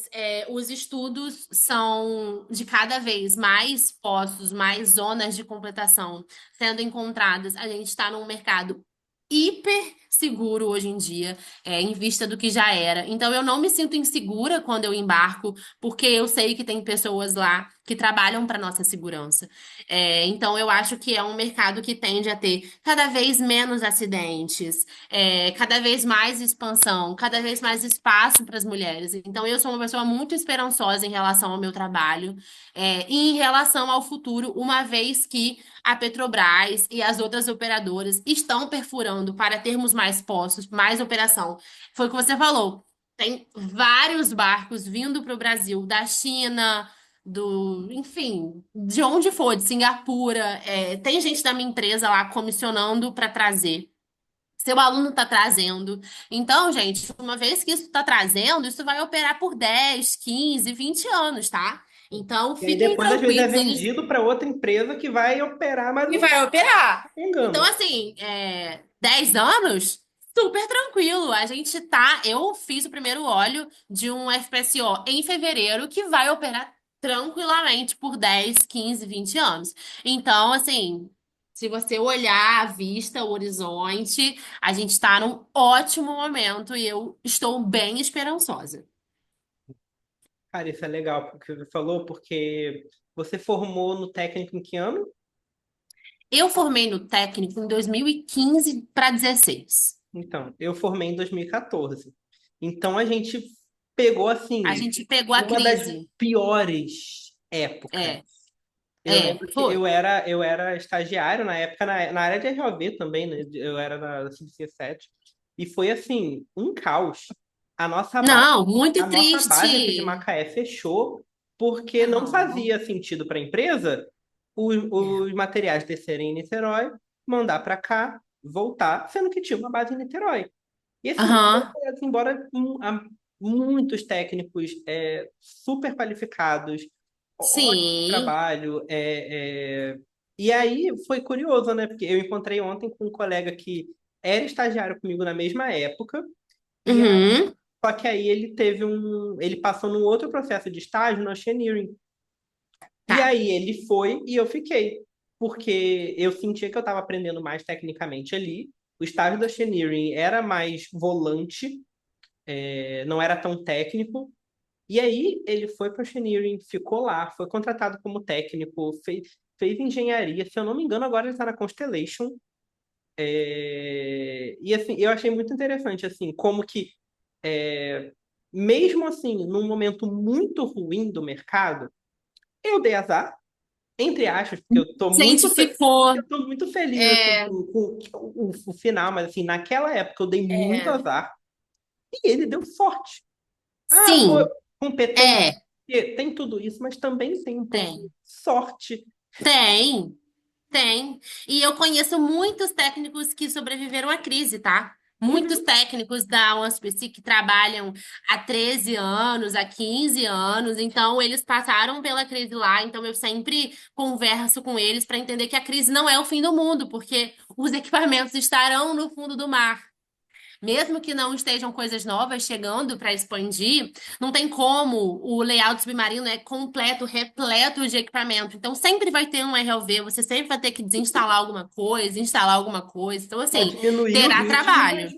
os estudos são de cada vez mais postos, mais zonas de completação sendo encontradas. A gente está num mercado hiper seguro hoje em dia, em vista do que já era. Então, eu não me sinto insegura quando eu embarco porque eu sei que tem pessoas lá que trabalham para nossa segurança. Então, eu acho que é um mercado que tende a ter cada vez menos acidentes, cada vez mais expansão, cada vez mais espaço para as mulheres. Então, eu sou uma pessoa muito esperançosa em relação ao meu trabalho, e em relação ao futuro, uma vez que a Petrobras e as outras operadoras estão perfurando para termos mais postos, mais operação. Foi o que você falou. Tem vários barcos vindo para o Brasil, da China, enfim, de onde for, de Singapura. Tem gente da minha empresa lá comissionando para trazer. Seu aluno está trazendo. Então, gente, uma vez que isso está trazendo, isso vai operar por 10, 15, 20 anos, tá? Então, E aí fiquem depois, às vezes, é tranquilos, eles vendido para outra empresa que vai operar, mas e não vai operar. tá Então, engano. assim, 10 anos, super tranquilo. A gente tá. Eu fiz o primeiro óleo de um FPSO em fevereiro que vai operar tranquilamente por 10, 15, 20 anos. Então, assim, se você olhar a vista, o horizonte, a gente tá num ótimo momento e eu estou bem esperançosa. Cara, isso é legal porque você falou, porque você formou no técnico em que ano? Eu formei no técnico em 2015 para 16. Então, eu formei em 2014. Então, a gente pegou, A assim, gente pegou a uma das crise. piores épocas. É. Eu lembro que Foi. eu era estagiário na época, na área de ROV também, né? Eu era na Subsea 7. E foi, assim, um caos. A nossa base, Não, a muito nossa base aqui de triste. Macaé fechou porque não Aham. fazia sentido para a empresa os materiais descerem em Niterói, mandar para cá, voltar, sendo que tinha uma base em Niterói. E assim, Aham. embora há muitos técnicos super qualificados, ótimo Sim. trabalho. E aí foi curioso, né? Porque eu encontrei ontem com um colega que era estagiário comigo na mesma época, e Uhum. só que aí ele passou num outro processo de estágio no Oceaneering. E Tá. aí ele foi e eu fiquei, porque eu sentia que eu estava aprendendo mais tecnicamente ali. O estágio do Oceaneering era mais volante, não era tão técnico. E aí ele foi para o Engineering, ficou lá, foi contratado como técnico, fez engenharia. Se eu não me engano, agora ele está na Constellation. E assim, eu achei muito interessante assim, como que mesmo assim, num momento muito ruim do mercado, eu dei azar, entre aspas, porque Gente, ficou. eu tô muito feliz assim, É, com o final, mas assim, naquela época eu dei muito é, azar e ele deu sorte. Ah, foi sim, competente. é, Tem tudo isso, mas também tem um pouco de tem. sorte. Tem. Tem. E eu conheço muitos técnicos que sobreviveram à crise, tá? Muitos Uhum. técnicos da OneSpace que trabalham há 13 anos, há 15 anos, então eles passaram pela crise lá, então eu sempre converso com eles para entender que a crise não é o fim do mundo, porque os equipamentos estarão no fundo do mar. Mesmo que não estejam coisas novas chegando para expandir, não tem como. O layout submarino é completo, repleto de equipamento. Então, sempre vai ter um RLV, você sempre vai ter que desinstalar alguma coisa, instalar alguma coisa. Então, Pode assim, diminuir o terá ritmo, mas trabalho.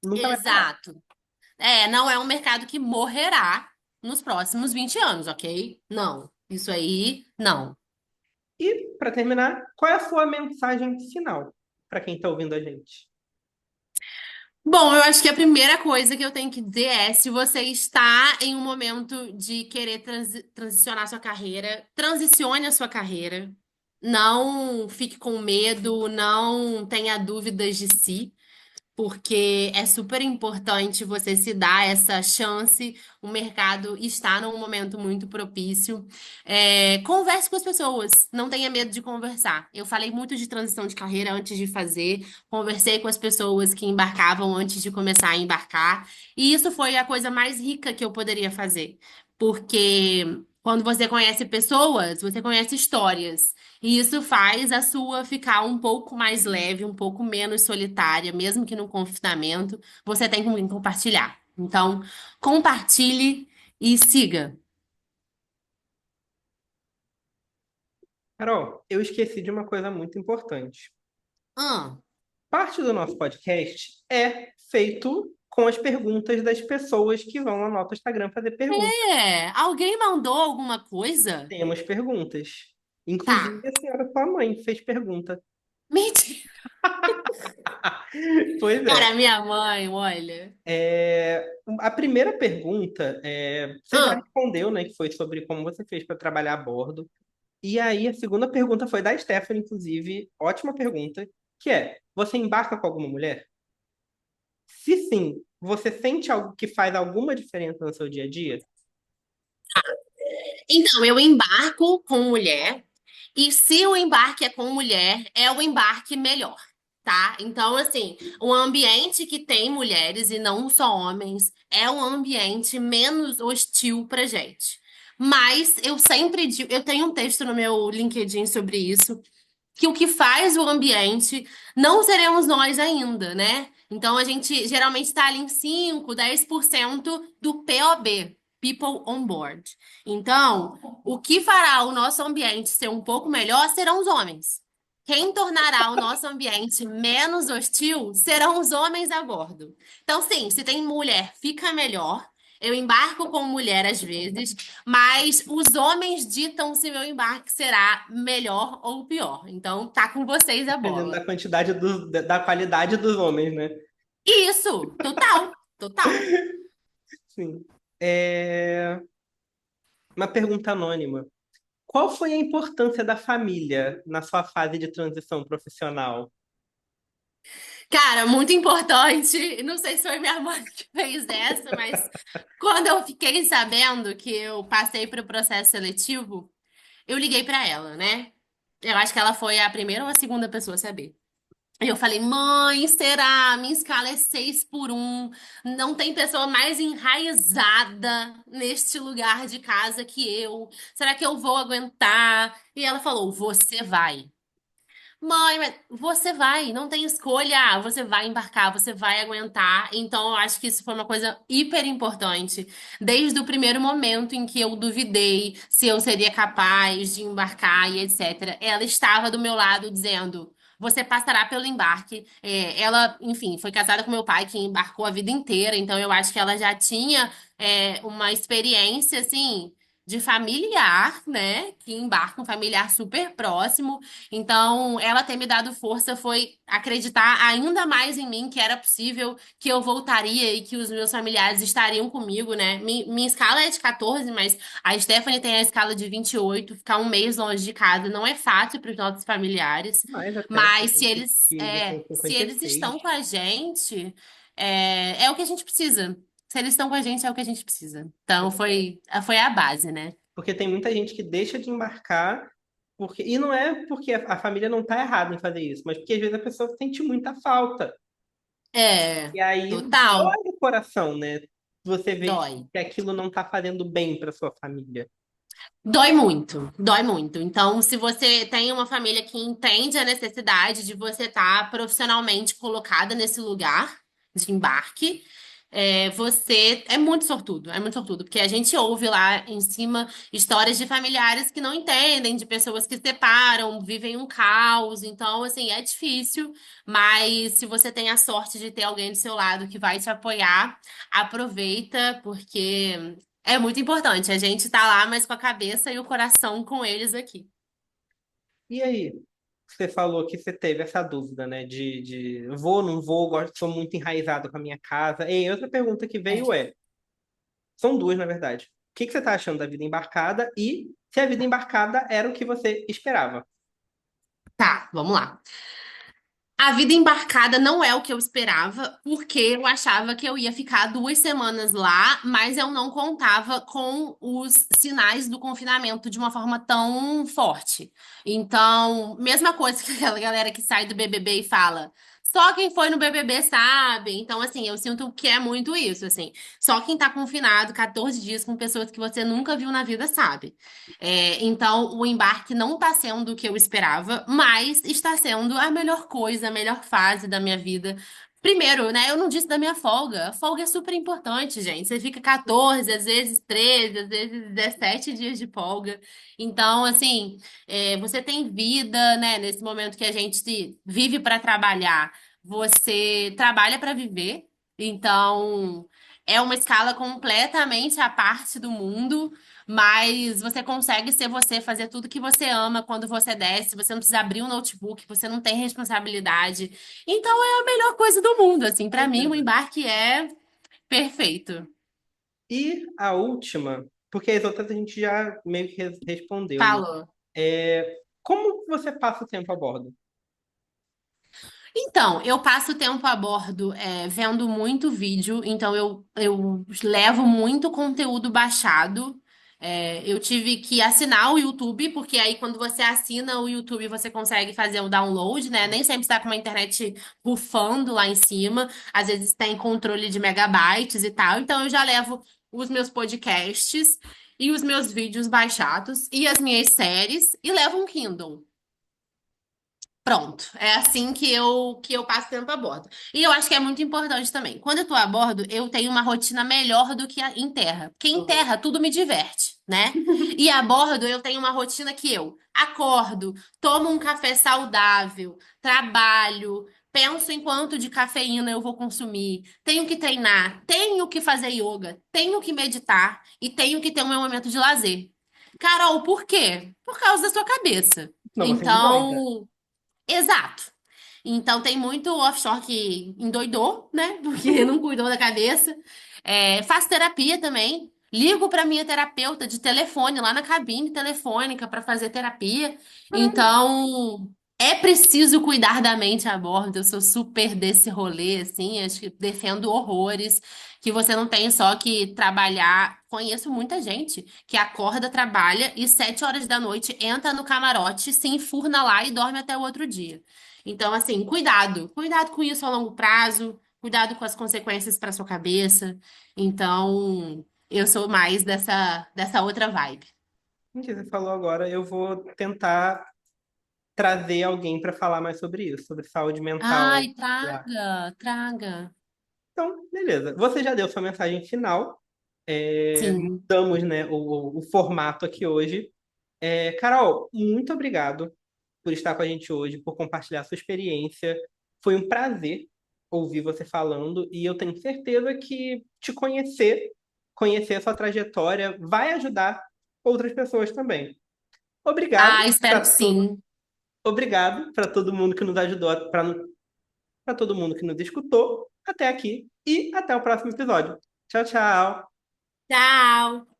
nunca vai parar. Exato. Não é um mercado que morrerá nos próximos 20 anos, ok? Não. Isso aí, não. E, para terminar, qual é a sua mensagem final para quem está ouvindo a gente? Bom, eu acho que a primeira coisa que eu tenho que dizer é, se você está em um momento de querer transicionar sua carreira, transicione a sua carreira. Não fique com medo, não tenha dúvidas de si. porque é super importante você se dar essa chance. O mercado está num momento muito propício. Converse com as pessoas, não tenha medo de conversar. Eu falei muito de transição de carreira antes de fazer, conversei com as pessoas que embarcavam antes de começar a embarcar, e isso foi a coisa mais rica que eu poderia fazer, porque quando você conhece pessoas, você conhece histórias. E isso faz a sua ficar um pouco mais leve, um pouco menos solitária, mesmo que no confinamento, você tem com quem compartilhar. Então, compartilhe e siga. Carol, eu esqueci de uma coisa muito importante. Ah, Parte do nosso podcast é feito com as perguntas das pessoas que vão no nosso Instagram fazer perguntas. alguém mandou alguma coisa? Temos perguntas. Inclusive, Tá. a senhora, sua mãe, fez pergunta. Mentira. Pois é. Cara, minha mãe, olha. A primeira pergunta, você já Ah, respondeu, né? Que foi sobre como você fez para trabalhar a bordo. E aí, a segunda pergunta foi da Stephanie, inclusive. Ótima pergunta. Que é: você embarca com alguma mulher? Se sim, você sente algo que faz alguma diferença no seu dia a dia? então, eu embarco com mulher. E se o embarque é com mulher, é o embarque melhor, tá? Então, assim, o ambiente que tem mulheres e não só homens é um ambiente menos hostil pra gente. Mas eu sempre digo, eu tenho um texto no meu LinkedIn sobre isso, que o que faz o ambiente não seremos nós ainda, né? Então a gente geralmente está ali em 5, 10% do POB, People on Board. Então, o que fará o nosso ambiente ser um pouco melhor serão os homens. Quem tornará o nosso ambiente menos hostil serão os homens a bordo. Então, sim, se tem mulher, fica melhor. Eu embarco com mulher às vezes, mas os homens ditam se meu embarque será melhor ou pior. Então, tá com vocês a Dependendo bola. da quantidade da qualidade dos homens, né? Isso, total, total. Sim. É, Uma pergunta anônima. Qual foi a importância da família na sua fase de transição profissional? Cara, muito importante. Não sei se foi minha mãe que fez essa, mas quando eu fiquei sabendo que eu passei para o processo seletivo, eu liguei para ela, né? Eu acho que ela foi a primeira ou a segunda pessoa a saber. E eu falei, mãe, será? Minha escala é 6 por 1. Não tem pessoa mais enraizada neste lugar de casa que eu. Será que eu vou aguentar? E ela falou, você vai. Mãe, mas você vai, não tem escolha. Você vai embarcar, você vai aguentar. Então, eu acho que isso foi uma coisa hiper importante. Desde o primeiro momento em que eu duvidei se eu seria capaz de embarcar e etc. Ela estava do meu lado dizendo: Você passará pelo embarque. Ela, enfim, foi casada com meu pai, que embarcou a vida inteira. Então, eu acho que ela já tinha, uma experiência, assim. De familiar, né? Que embarca um familiar super próximo. Então, ela ter me dado força foi acreditar ainda mais em mim, que era possível, que eu voltaria e que os meus familiares estariam comigo, né? Minha escala é de 14, mas a Stephanie tem a escala de 28. Ficar um mês longe de casa não é fácil para os nossos familiares, Mais até, mas tem gente que já tem se eles 56. estão com a gente, é o que a gente precisa. Se eles estão com a gente, é o que a gente precisa. Então, foi a base, né? Porque tem muita gente que deixa de embarcar, e não é porque a família não está errada em fazer isso, mas porque às vezes a pessoa sente muita falta. É, E aí total. dói o coração, né? Você vê Dói. que aquilo não está fazendo bem para sua família. Dói muito, dói muito. Então, se você tem uma família que entende a necessidade de você estar profissionalmente colocada nesse lugar de embarque, você é muito sortudo, porque a gente ouve lá em cima histórias de familiares que não entendem, de pessoas que se separam, vivem um caos. Então, assim, é difícil, mas se você tem a sorte de ter alguém do seu lado que vai te apoiar, aproveita, porque é muito importante. A gente tá lá, mas com a cabeça e o coração com eles aqui. E aí, você falou que você teve essa dúvida, né? De vou, não vou, gosto, sou muito enraizado com a minha casa. E outra pergunta que veio É. são duas, na verdade. O que que você está achando da vida embarcada e se a vida embarcada era o que você esperava? Tá, vamos lá. A vida embarcada não é o que eu esperava, porque eu achava que eu ia ficar 2 semanas lá, mas eu não contava com os sinais do confinamento de uma forma tão forte. Então, mesma coisa que aquela galera que sai do BBB e fala. Só quem foi no BBB sabe. Então, assim, eu sinto que é muito isso, assim. Só quem tá confinado 14 dias com pessoas que você nunca viu na vida sabe. Então, o embarque não está sendo o que eu esperava, mas está sendo a melhor coisa, a melhor fase da minha vida. Primeiro, né? Eu não disse da minha folga. A folga é super importante, gente. Você fica 14, às vezes 13, às vezes 17 dias de folga. Então, assim, você tem vida, né? Nesse momento que a gente vive para trabalhar, você trabalha para viver. Então, é uma escala completamente à parte do mundo. Mas você consegue ser você, fazer tudo que você ama quando você desce, você não precisa abrir um notebook, você não tem responsabilidade. Então é a melhor coisa do mundo, assim, Com pra mim o certeza. embarque é perfeito. E a última, porque as outras a gente já meio que respondeu, né? Falou. Como você passa o tempo a bordo? Então, eu passo tempo a bordo vendo muito vídeo, então eu levo muito conteúdo baixado. Eu tive que assinar o YouTube, porque aí quando você assina o YouTube você consegue fazer o download, né? Nem sempre está com uma internet bufando lá em cima, às vezes tem controle de megabytes e tal. Então eu já levo os meus podcasts e os meus vídeos baixados e as minhas séries e levo um Kindle. Pronto, é assim que eu passo tempo a bordo. E eu acho que é muito importante também. Quando eu tô a bordo, eu tenho uma rotina melhor do que em terra. Porque em Uhum. terra tudo me diverte, né? E a bordo eu tenho uma rotina que eu acordo, tomo um café saudável, trabalho, penso em quanto de cafeína eu vou consumir, tenho que treinar, tenho que fazer yoga, tenho que meditar e tenho que ter o meu momento de lazer. Carol, por quê? Por causa da sua cabeça. Não, você endoida. Então, exato. Então tem muito offshore que endoidou, né? Porque não cuidou da cabeça. Faço terapia também. Ligo para minha terapeuta de telefone lá na cabine telefônica para fazer terapia. Caramba. Então é preciso cuidar da mente a bordo. Eu sou super desse rolê, assim. Acho que defendo horrores. Que você não tem só que trabalhar. Conheço muita gente que acorda, trabalha e 7 horas da noite entra no camarote, se enfurna lá e dorme até o outro dia. Então, assim, cuidado. Cuidado com isso a longo prazo. Cuidado com as consequências para sua cabeça. Então, eu sou mais dessa outra vibe. O que você falou agora, eu vou tentar trazer alguém para falar mais sobre isso, sobre saúde mental Ai, lá. traga, traga. Então, beleza. Você já deu sua mensagem final. Sim. Mudamos, né, o formato aqui hoje. Carol, muito obrigado por estar com a gente hoje, por compartilhar sua experiência. Foi um prazer ouvir você falando e eu tenho certeza que te conhecer, conhecer a sua trajetória, vai ajudar outras pessoas também. Obrigado Ah, espero que para todo, sim. obrigado para todo mundo que nos ajudou, para todo mundo que nos escutou até aqui e até o próximo episódio. Tchau, tchau. Tchau.